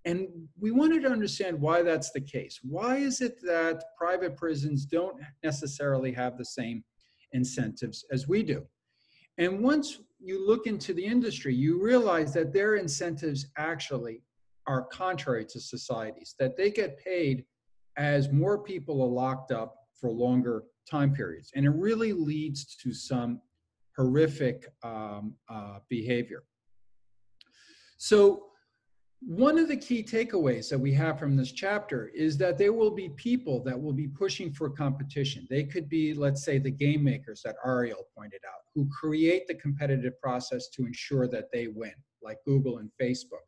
And we wanted to understand why that's the case. Why is it that private prisons don't necessarily have the same incentives as we do? And once you look into the industry, you realize that their incentives actually are contrary to society's, that they get paid as more people are locked up for longer time periods. And it really leads to some horrific behavior. So one of the key takeaways that we have from this chapter is that there will be people that will be pushing for competition. They could be, let's say, the game makers that Ariel pointed out, who create the competitive process to ensure that they win, like Google and Facebook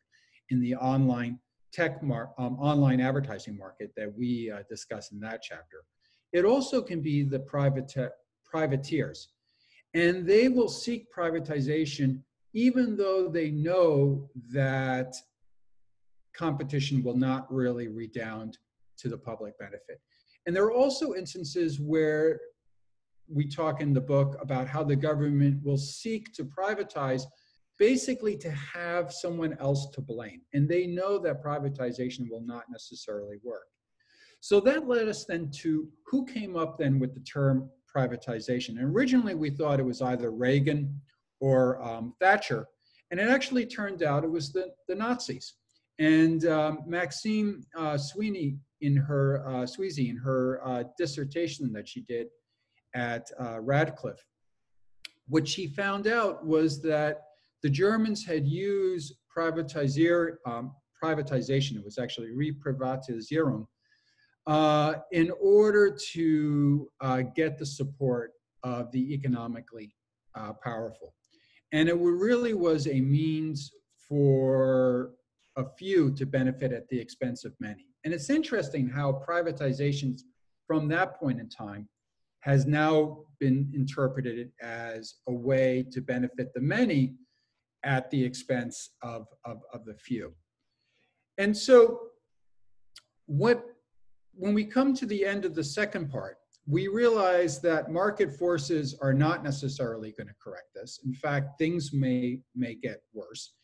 in the online online advertising market that we discuss in that chapter. It also can be the privateers, and they will seek privatization even though they know that competition will not really redound to the public benefit. And there are also instances where we talk in the book about how the government will seek to privatize basically to have someone else to blame. And they know that privatization will not necessarily work. So that led us then to who came up then with the term privatization. And originally we thought it was either Reagan or Thatcher. And it actually turned out it was the Nazis. And Maxine Sweezy in her dissertation that she did at Radcliffe, what she found out was that the Germans had used privatization, it was actually Reprivatisierung, in order to get the support of the economically powerful. And it really was a means for a few to benefit at the expense of many. And it's interesting how privatizations from that point in time has now been interpreted as a way to benefit the many at the expense of the few. And so when we come to the end of the second part, we realize that market forces are not necessarily going to correct this. In fact, things may get worse.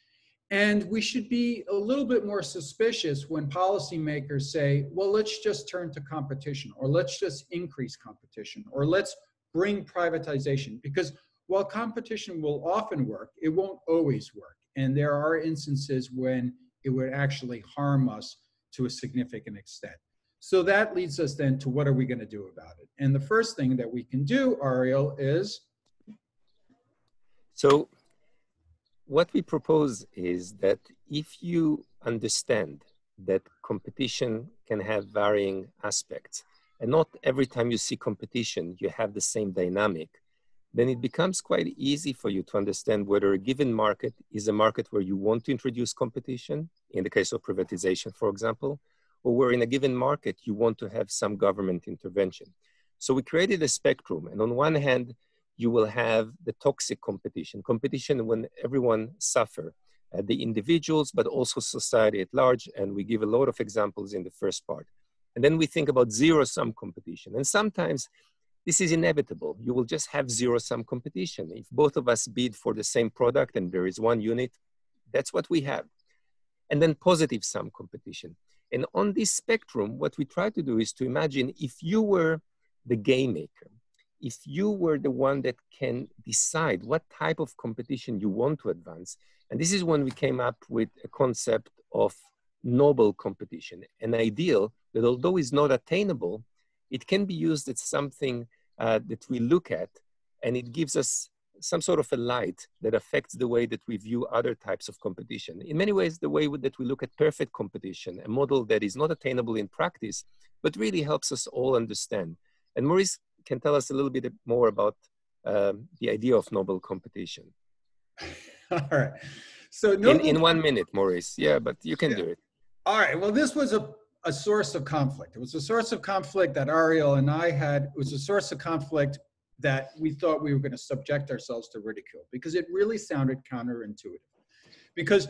And we should be a little bit more suspicious when policymakers say, well, let's just turn to competition, or let's just increase competition, or let's bring privatization. Because while competition will often work, it won't always work. And there are instances when it would actually harm us to a significant extent. So that leads us then to what are we going to do about it? And the first thing that we can do, Ariel, is? So what we propose is that if you understand that competition can have varying aspects, and not every time you see competition, you have the same dynamic, then it becomes quite easy for you to understand whether a given market is a market where you want to introduce competition, in the case of privatization, for example, or where in a given market you want to have some government intervention. So we created a spectrum, and on one hand, you will have the toxic competition when everyone suffer, the individuals, but also society at large, and we give a lot of examples in the first part. And then we think about zero-sum competition, and sometimes this is inevitable. You will just have zero-sum competition. If both of us bid for the same product and there is one unit, that's what we have. And then positive-sum competition. And on this spectrum, what we try to do is to imagine if you were the game maker, if you were the one that can decide what type of competition you want to advance. And this is when we came up with a concept of noble competition, an ideal that although is not attainable, it can be used as something that we look at, and it gives us some sort of a light that affects the way that we view other types of competition. In many ways, the way that we look at perfect competition, a model that is not attainable in practice, but really helps us all understand. And Maurice can tell us a little bit more about the idea of noble competition. All right. So in 1 minute, Maurice. Yeah, but you can do it. All right. Well, this was a source of conflict. It was a source of conflict that Ariel and I had. It was a source of conflict that we thought we were going to subject ourselves to ridicule because it really sounded counterintuitive. Because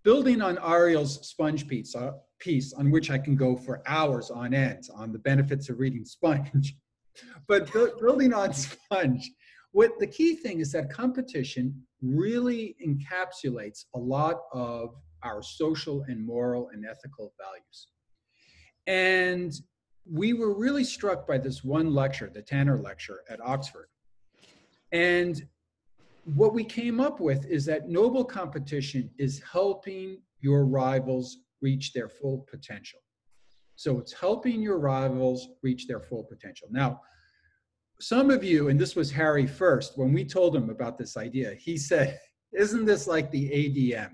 building on Ariel's sponge piece on which I can go for hours on end on the benefits of reading Sponge, but building on Sponge, what the key thing is that competition really encapsulates a lot of our social and moral and ethical values. And we were really struck by this one lecture, the Tanner lecture at Oxford. And what we came up with is that noble competition is helping your rivals reach their full potential. So it's helping your rivals reach their full potential. Now, some of you, and this was Harry first, when we told him about this idea, he said, isn't this like the ADM,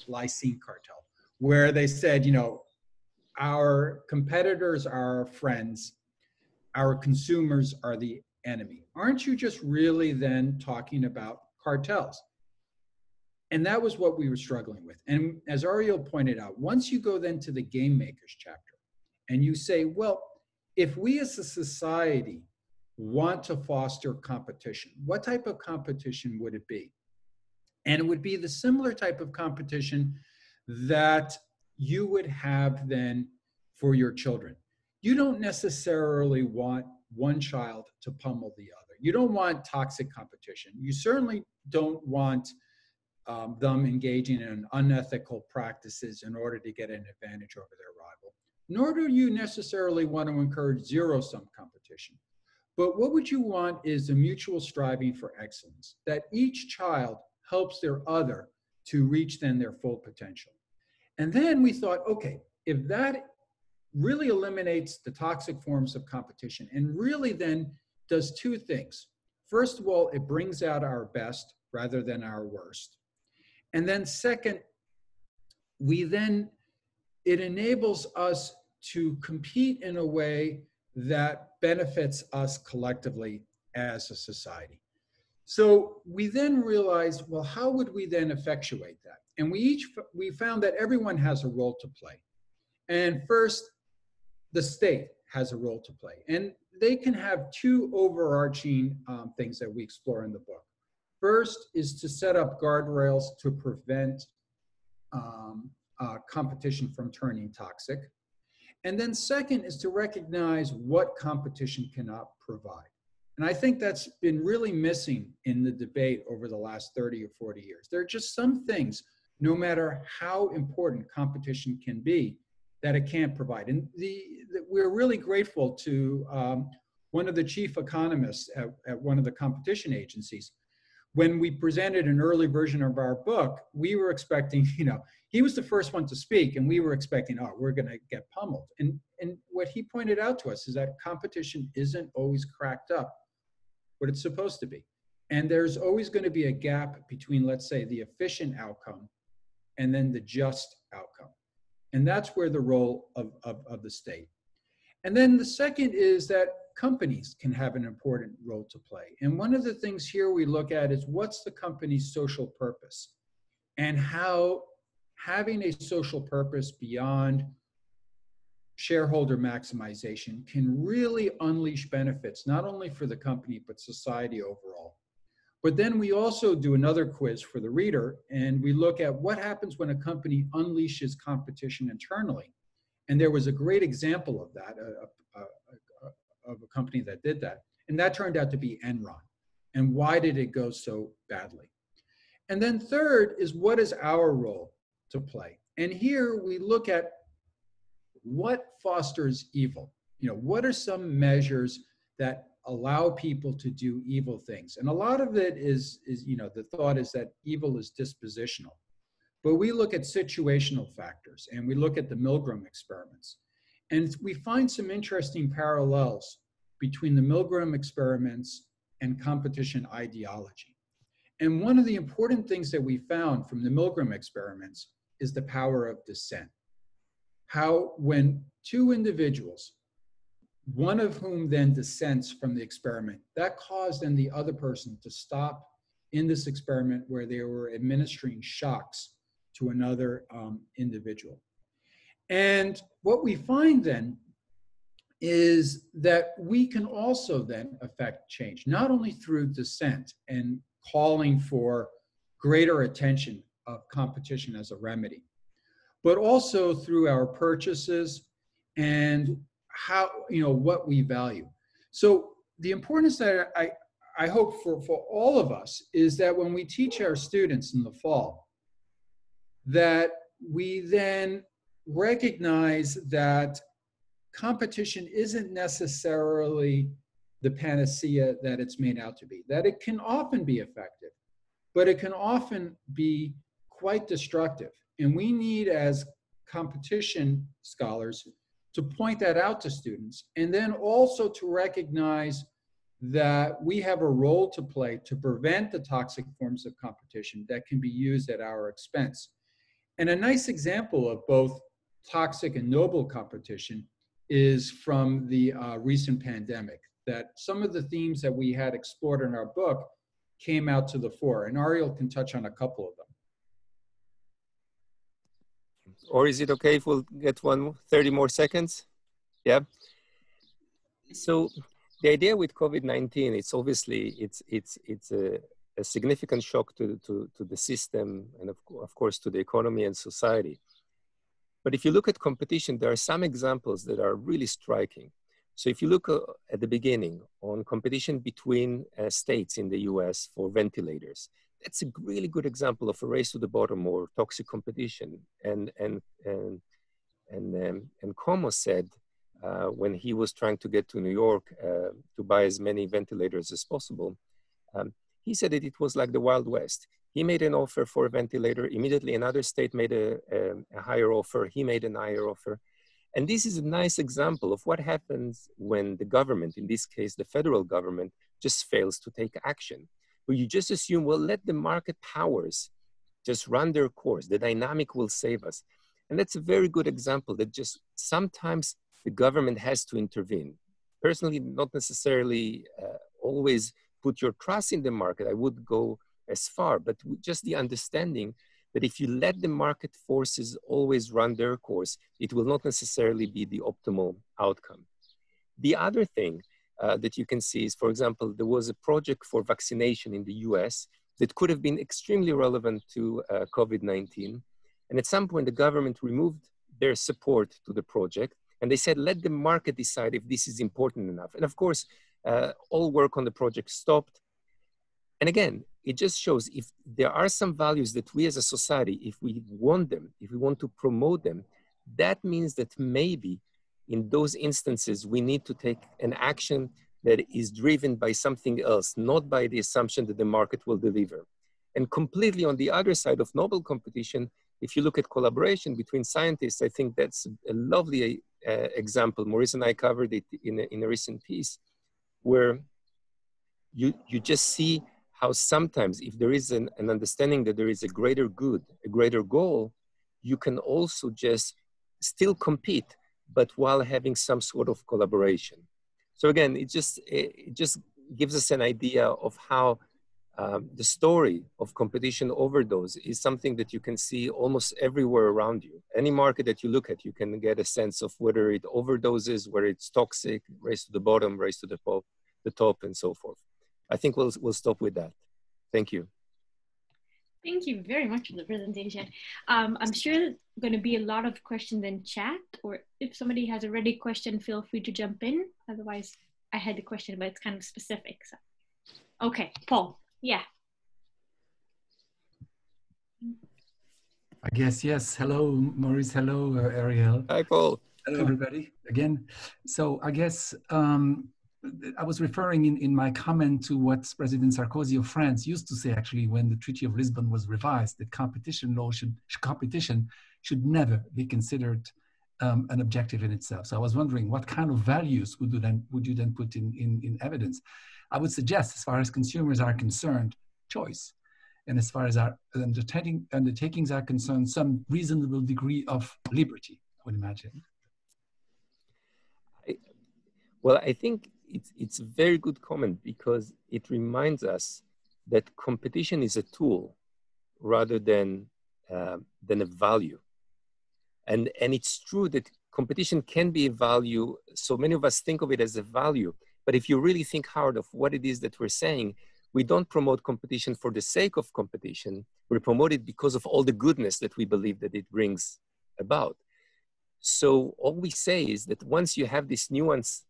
lysine cartel, where they said, you know, our competitors are our friends, our consumers are the enemy. Aren't you just really then talking about cartels? And that was what we were struggling with. And as Ariel pointed out, once you go then to the game makers chapter and you say, well, if we as a society want to foster competition, what type of competition would it be? And it would be the similar type of competition that you would have then for your children. You don't necessarily want one child to pummel the other. You don't want toxic competition. You certainly don't want them engaging in unethical practices in order to get an advantage over their rival. Nor do you necessarily want to encourage zero-sum competition. But what would you want is a mutual striving for excellence, that each child helps their other to reach then their full potential. And then we thought, okay, if that really eliminates the toxic forms of competition and really then does two things. First of all, it brings out our best rather than our worst. And then second, it enables us to compete in a way that benefits us collectively as a society. So we then realized, well, how would we then effectuate that? And we found that everyone has a role to play. And first, the state has a role to play. And they can have two overarching things that we explore in the book. First is to set up guardrails to prevent competition from turning toxic. And then second is to recognize what competition cannot provide. And I think that's been really missing in the debate over the last 30 or 40 years. There are just some things, no matter how important competition can be, that it can't provide. And we're really grateful to one of the chief economists at one of the competition agencies. When we presented an early version of our book, we were expecting, he was the first one to speak, and we were expecting, oh, we're going to get pummeled. And what he pointed out to us is that competition isn't always cracked up what it's supposed to be. And there's always going to be a gap between, let's say, the efficient outcome and then the just outcome. And that's where the role of the state. And then the second is that companies can have an important role to play. And one of the things here we look at is what's the company's social purpose, and how having a social purpose beyond shareholder maximization can really unleash benefits, not only for the company, but society overall. But then we also do another quiz for the reader, and we look at what happens when a company unleashes competition internally. And there was a great example of that, of a company that did that. And that turned out to be Enron. And why did it go so badly? And then third is, what is our role to play? And here we look at what fosters evil. What are some measures that allow people to do evil things? And a lot of it is the thought is that evil is dispositional. But we look at situational factors, and we look at the Milgram experiments. And we find some interesting parallels between the Milgram experiments and competition ideology. And one of the important things that we found from the Milgram experiments is the power of dissent. How when two individuals, one of whom then dissents from the experiment, that caused then the other person to stop in this experiment where they were administering shocks to another individual. And what we find then is that we can also then affect change, not only through dissent and calling for greater attention of competition as a remedy, but also through our purchases and how, what we value. So the importance that I hope for all of us is that when we teach our students in the fall, that we then recognize that competition isn't necessarily the panacea that it's made out to be, that it can often be effective, but it can often be quite destructive. And we need, as competition scholars, to point that out to students, and then also to recognize that we have a role to play to prevent the toxic forms of competition that can be used at our expense. And a nice example of both toxic and noble competition is from the recent pandemic, that some of the themes that we had explored in our book came out to the fore, and Ariel can touch on a couple of them. Or is it okay if we'll get 30 more seconds? Yeah. So the idea with COVID-19, it's obviously, it's a a significant shock to the system and of course to the economy and society. But if you look at competition, there are some examples that are really striking. So if you look at the beginning on competition between states in the US for ventilators, that's a really good example of a race to the bottom or toxic competition. And Como said when he was trying to get to New York to buy as many ventilators as possible, he said that it was like the Wild West. He made an offer for a ventilator. Immediately another state made a higher offer. He made a higher offer. And this is a nice example of what happens when the government, in this case, the federal government, just fails to take action. Where you just assume, well, let the market powers just run their course. The dynamic will save us. And that's a very good example that just sometimes the government has to intervene. Personally, not necessarily always put your trust in the market. I would go as far, but just the understanding that if you let the market forces always run their course, it will not necessarily be the optimal outcome. The other thing that you can see is, for example, there was a project for vaccination in the US that could have been extremely relevant to COVID-19. And at some point, the government removed their support to the project. And they said, let the market decide if this is important enough. And of course, all work on the project stopped. And again, it just shows if there are some values that we as a society, if we want them, if we want to promote them, that means that maybe in those instances, we need to take an action that is driven by something else, not by the assumption that the market will deliver. And completely on the other side of noble competition, if you look at collaboration between scientists, I think that's a lovely example. Maurice and I covered it in a recent piece, where you just see how sometimes if there is an understanding that there is a greater good, a greater goal, you can also just still compete, but while having some sort of collaboration. So again, it just gives us an idea of how the story of competition overdose is something that you can see almost everywhere around you. Any market that you look at, you can get a sense of whether it overdoses, whether it's toxic, race to the bottom, race to the top, and so forth. I think we'll stop with that. Thank you. Thank you very much for the presentation. I'm sure there's going to be a lot of questions in chat, or if somebody has a ready question, feel free to jump in. Otherwise, I had a question, but it's kind of specific. So. Okay, Paul, yeah. I guess, yes. Hello, Maurice. Hello, Ariel. Hi, Paul. Hello, everybody, again. So I guess I was referring in my comment to what President Sarkozy of France used to say, actually, when the Treaty of Lisbon was revised, that competition should never be considered an objective in itself. So I was wondering, what kind of values would you then put in evidence? I would suggest, as far as consumers are concerned, choice. And as far as our undertakings are concerned, some reasonable degree of liberty, I would imagine. Well, I think it's a very good comment because it reminds us that competition is a tool rather than a value. And it's true that competition can be a value. So many of us think of it as a value. But if you really think hard of what it is that we're saying, we don't promote competition for the sake of competition. We promote it because of all the goodness that we believe that it brings about. So all we say is that once you have this nuanced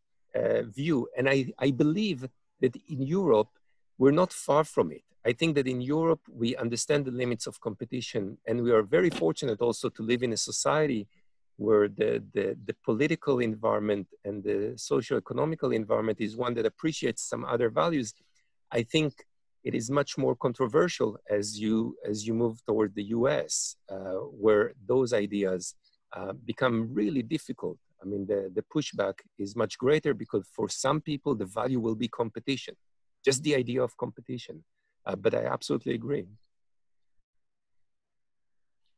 view, and I believe that in Europe, we're not far from it. I think that in Europe, we understand the limits of competition, and we are very fortunate also to live in a society where the political environment and the socio-economical environment is one that appreciates some other values. I think it is much more controversial as you move toward the US, where those ideas become really difficult. I mean, the pushback is much greater because for some people, the value will be competition, just the idea of competition. But I absolutely agree.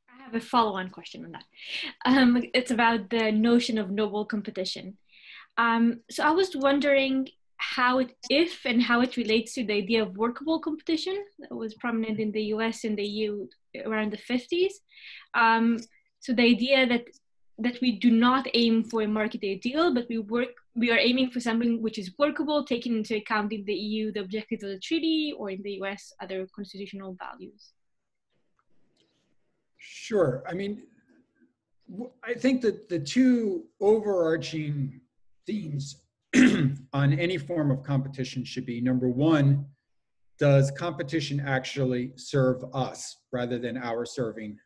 I have a follow-on question on that. It's about the notion of noble competition. So I was wondering if and how it relates to the idea of workable competition that was prominent in the US and the EU around the 50s. So the idea that that we do not aim for a market ideal, but we are aiming for something which is workable, taking into account in the EU the objectives of the treaty, or in the US other constitutional values? Sure. I mean, I think that the two overarching themes on any form of competition should be, number one, does competition actually serve us rather than our serving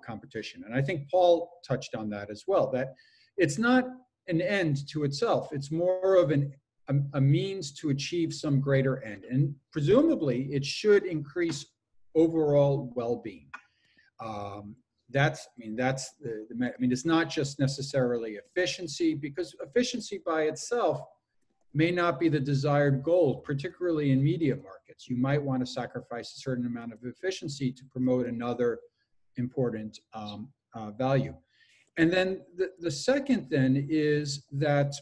competition? And I think Paul touched on that as well, that it's not an end to itself. It's more of a means to achieve some greater end. And presumably it should increase overall well-being. It's not just necessarily efficiency, because efficiency by itself may not be the desired goal, particularly in media markets. You might want to sacrifice a certain amount of efficiency to promote another important value. And then the second then is that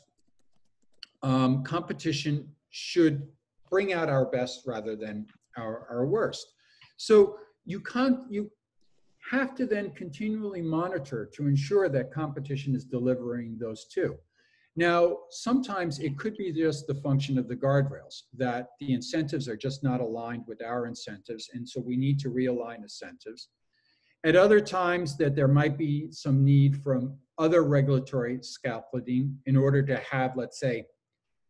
competition should bring out our best rather than our worst. So you have to then continually monitor to ensure that competition is delivering those two. Now, sometimes it could be just the function of the guardrails, that the incentives are just not aligned with our incentives, and so we need to realign incentives. At other times, that there might be some need from other regulatory scaffolding in order to have, let's say,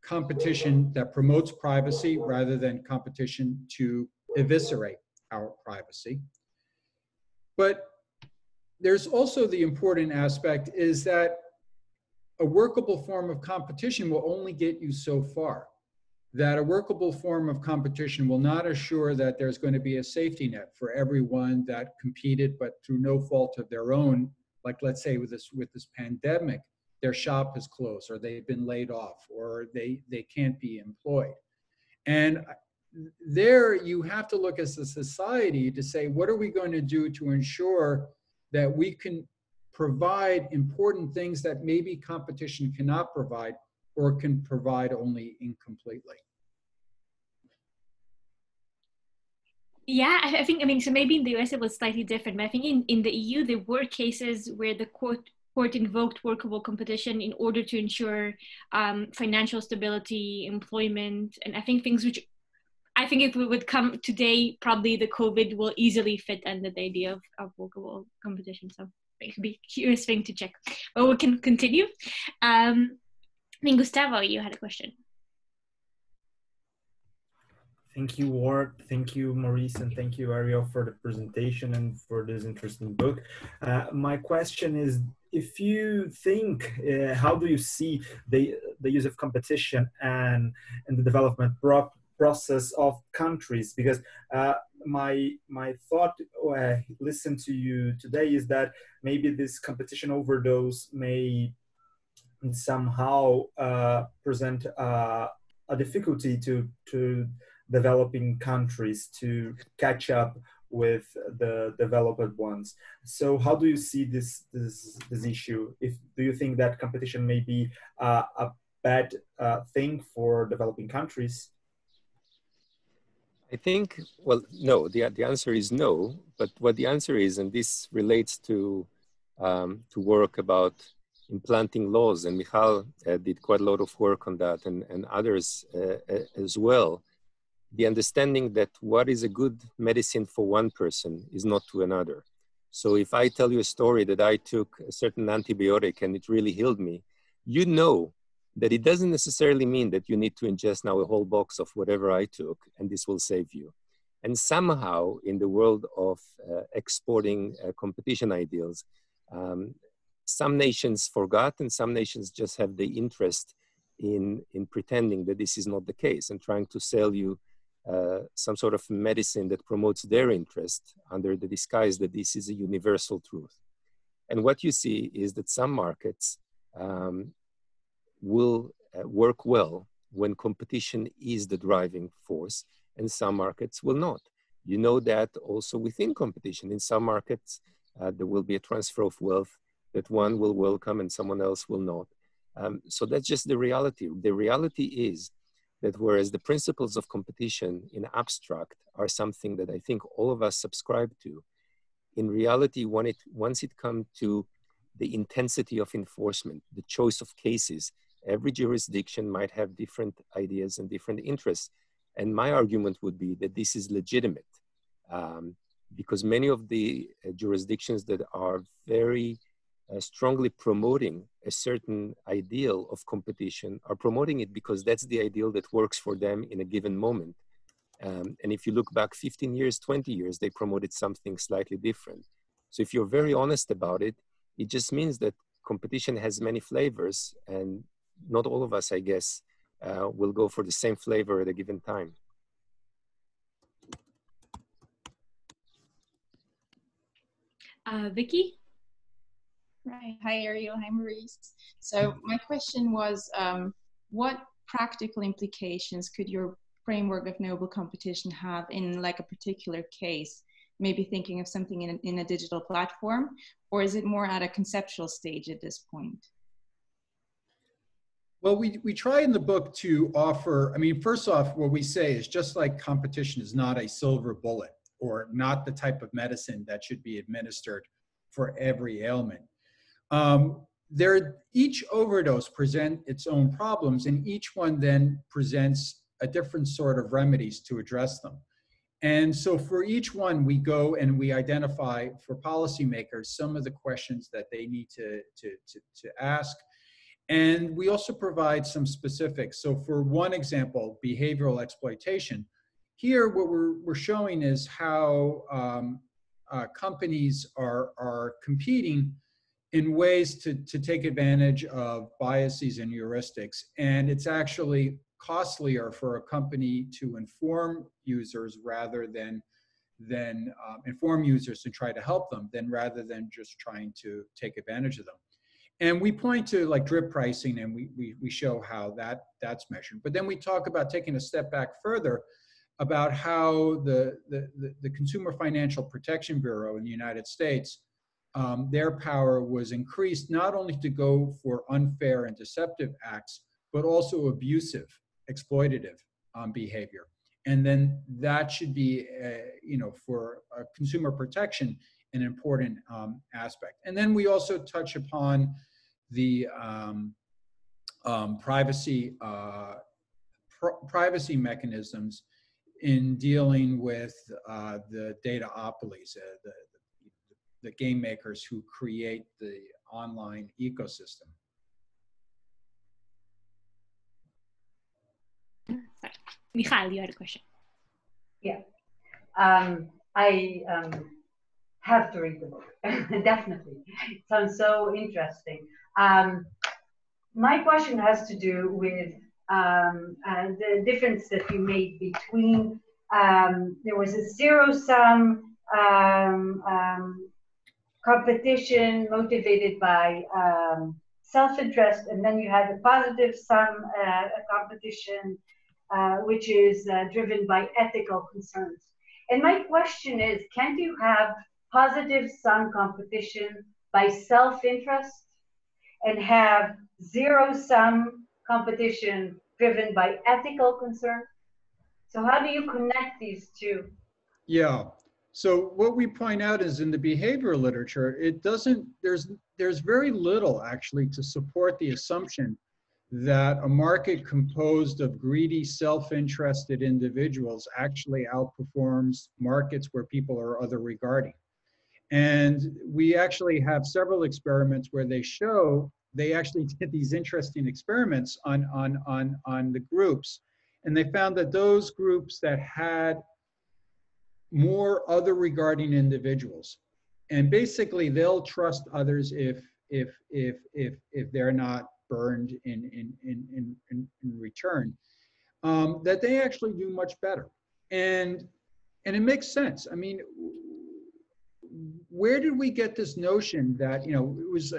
competition that promotes privacy rather than competition to eviscerate our privacy. But there's also the important aspect is that a workable form of competition will only get you so far. That a workable form of competition will not assure that there's going to be a safety net for everyone that competed, but through no fault of their own, like let's say with this pandemic, their shop is closed, or they've been laid off, or they can't be employed. And there you have to look as a society to say, what are we going to do to ensure that we can provide important things that maybe competition cannot provide, or can provide only incompletely? Yeah, I think, so maybe in the US it was slightly different, but I think in the EU there were cases where the court invoked workable competition in order to ensure financial stability, employment, and I think things which, I think if we would come today, probably the COVID will easily fit under the idea of workable competition. So it could be a curious thing to check. But we can continue. I think Gustavo, you had a question. Thank you, Ward. Thank you, Maurice, and thank you, Ariel, for the presentation and for this interesting book. My question is, if you think, how do you see the use of competition and the development process of countries? Because my thought, listen to you today, is that maybe this competition overdose may somehow present a difficulty to developing countries to catch up with the developed ones. So how do you see this issue? Do you think that competition may be a bad thing for developing countries? I think, well, no, the answer is no, but what the answer is, and this relates to work about implanting laws, and Michal did quite a lot of work on that, and others as well. The understanding that what is a good medicine for one person is not to another. So if I tell you a story that I took a certain antibiotic and it really healed me, you know that it doesn't necessarily mean that you need to ingest now a whole box of whatever I took and this will save you. And somehow in the world of exporting competition ideals, some nations forgot and some nations just have the interest in pretending that this is not the case and trying to sell you some sort of medicine that promotes their interest under the disguise that this is a universal truth. And what you see is that some markets will work well when competition is the driving force, and some markets will not. You know that also within competition. In some markets, there will be a transfer of wealth that one will welcome and someone else will not. So that's just the reality. The reality is that whereas the principles of competition in abstract are something that I think all of us subscribe to, in reality, once it comes to the intensity of enforcement, the choice of cases. Every jurisdiction might have different ideas and different interests. And my argument would be that this is legitimate because many of the jurisdictions that are very strongly promoting a certain ideal of competition are promoting it because that's the ideal that works for them in a given moment. And if you look back 15 years, 20 years, they promoted something slightly different. So if you're very honest about it, it just means that competition has many flavors and not all of us, I guess, will go for the same flavor at a given time. Vicky? Right. Hi, Ariel. Hi, Maurice. So my question was, what practical implications could your framework of noble competition have in like a particular case? Maybe thinking of something in a digital platform, or is it more at a conceptual stage at this point? Well, we try in the book to offer, I mean, first off, what we say is just like competition is not a silver bullet or not the type of medicine that should be administered for every ailment. Each overdose presents its own problems, and each one then presents a different sort of remedies to address them. And so for each one, we go and we identify for policymakers some of the questions that they need to ask. And we also provide some specifics. So for one example, behavioral exploitation, here what we're showing is how companies are competing in ways to take advantage of biases and heuristics. And it's actually costlier for a company to inform users rather than inform users to try to help them rather than just trying to take advantage of them. And we point to like drip pricing, and we show how that's measured. But then we talk about taking a step back further about how the Consumer Financial Protection Bureau in the United States, their power was increased not only to go for unfair and deceptive acts, but also abusive, exploitative behavior. And then that should be, for consumer protection, an important aspect. And then we also touch upon the privacy mechanisms in dealing with the dataopolies, the game makers who create the online ecosystem. Michal, you had a question. Yeah. I have to read the book, definitely. It sounds so interesting. My question has to do with the difference that you made between, there was a zero-sum competition motivated by self-interest, and then you had the positive-sum competition, which is driven by ethical concerns. And my question is, can't you have positive-sum competition by self-interest and have zero-sum competition driven by ethical concern? So how do you connect these two? Yeah. So what we point out is in the behavioral literature, it doesn't, there's very little actually to support the assumption that a market composed of greedy, self-interested individuals actually outperforms markets where people are other regarding. And we actually have several experiments where they show, they actually did these interesting experiments on the groups. And they found that those groups that had more other regarding individuals, and basically they'll trust others if they're not burned in return, that they actually do much better. And it makes sense. I mean, where did we get this notion that, it was,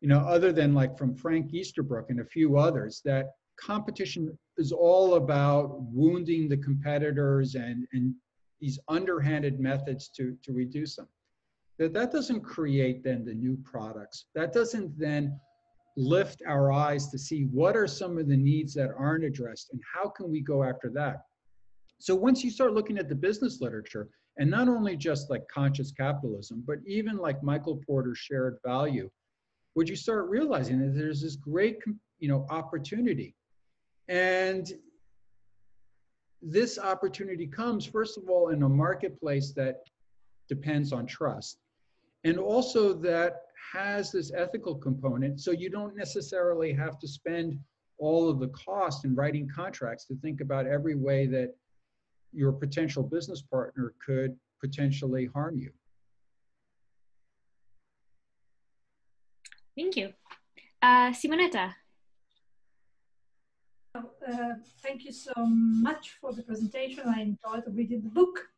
other than like from Frank Easterbrook and a few others, that competition is all about wounding the competitors and these underhanded methods to reduce them. That doesn't create then the new products. That doesn't then lift our eyes to see what are some of the needs that aren't addressed and how can we go after that. So once you start looking at the business literature, and not only just like conscious capitalism, but even like Michael Porter's shared value, would you start realizing that there's this great, opportunity. And this opportunity comes, first of all, in a marketplace that depends on trust, and also that has this ethical component. So you don't necessarily have to spend all of the cost in writing contracts to think about every way that your potential business partner could potentially harm you. Thank you. Simonetta. Thank you so much for the presentation. I enjoyed reading the book.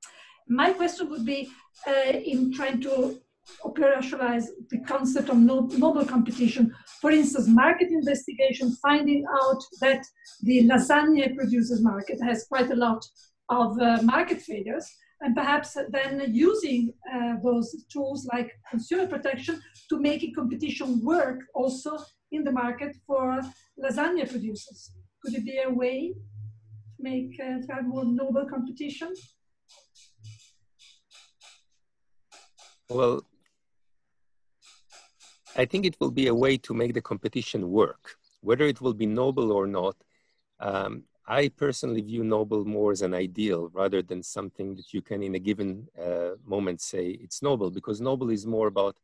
My question would be in trying to operationalize the concept of noble competition. For instance, market investigation, finding out that the lasagna producers market has quite a lot of market failures, and perhaps then using those tools like consumer protection to make a competition work also in the market for lasagna producers. Could it be a way to make to have more noble competition? Well, I think it will be a way to make the competition work. Whether it will be noble or not, I personally view noble more as an ideal rather than something that you can in a given moment say it's noble, because noble is more about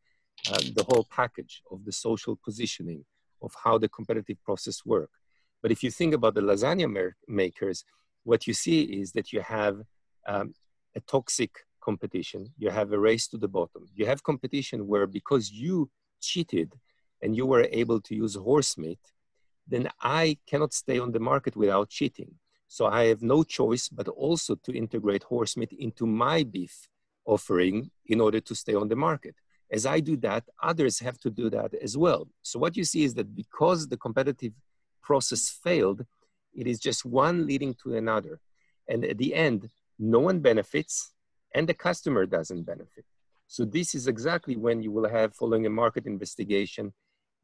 the whole package of the social positioning of how the competitive process works. But if you think about the lasagna makers, what you see is that you have a toxic competition, you have a race to the bottom. You have competition where because you cheated and you were able to use horse meat, then I cannot stay on the market without cheating. So I have no choice but also to integrate horse meat into my beef offering in order to stay on the market. As I do that, others have to do that as well. So what you see is that because the competitive process failed, it is just one leading to another. And at the end, no one benefits and the customer doesn't benefit. So this is exactly when you will have, following a market investigation,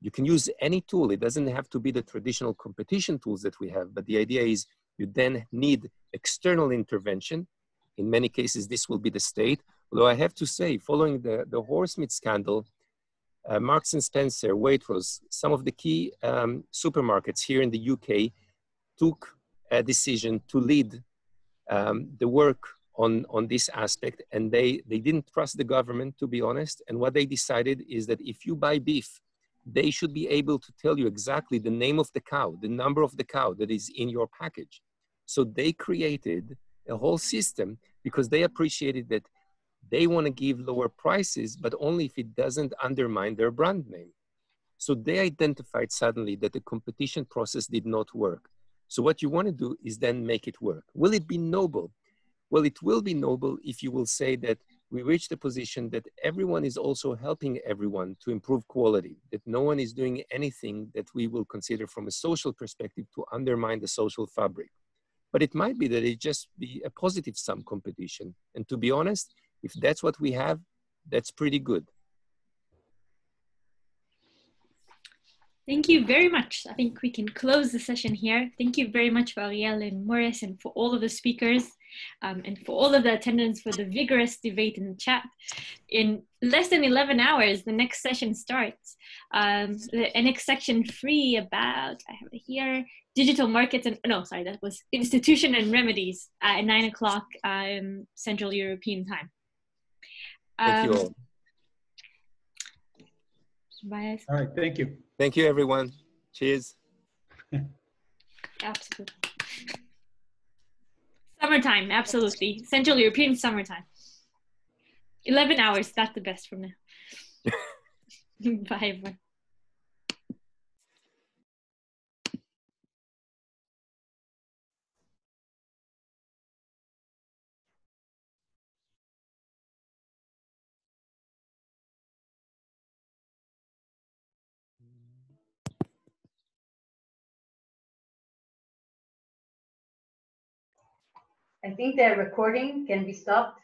you can use any tool. It doesn't have to be the traditional competition tools that we have, but the idea is you then need external intervention. In many cases, this will be the state. Although I have to say, following the horse meat scandal, Marks and Spencer, Waitrose, some of the key supermarkets here in the UK took a decision to lead the work on this aspect, and they didn't trust the government, to be honest. And what they decided is that if you buy beef, they should be able to tell you exactly the name of the cow, the number of the cow that is in your package. So they created a whole system because they appreciated that they want to give lower prices, but only if it doesn't undermine their brand name. So they identified suddenly that the competition process did not work. So what you want to do is then make it work. Will it be noble? Well, it will be noble if you will say that we reached a position that everyone is also helping everyone to improve quality, that no one is doing anything that we will consider from a social perspective to undermine the social fabric. But it might be that it just be a positive sum competition. And to be honest, if that's what we have, that's pretty good. Thank you very much. I think we can close the session here. Thank you very much for Ariel and Maurice and for all of the speakers and for all of the attendants for the vigorous debate in the chat. In less than 11 hours, the next session starts. The next section 3 about, I have it here, digital markets and, no, sorry, that was institution and remedies at 9 o'clock Central European time. Thank you all. Bye. All right, thank you. Thank you, everyone. Cheers. Absolutely. Summertime, absolutely. Central European summertime. 11 hours, that's the best from now. Bye, everyone. I think the recording can be stopped.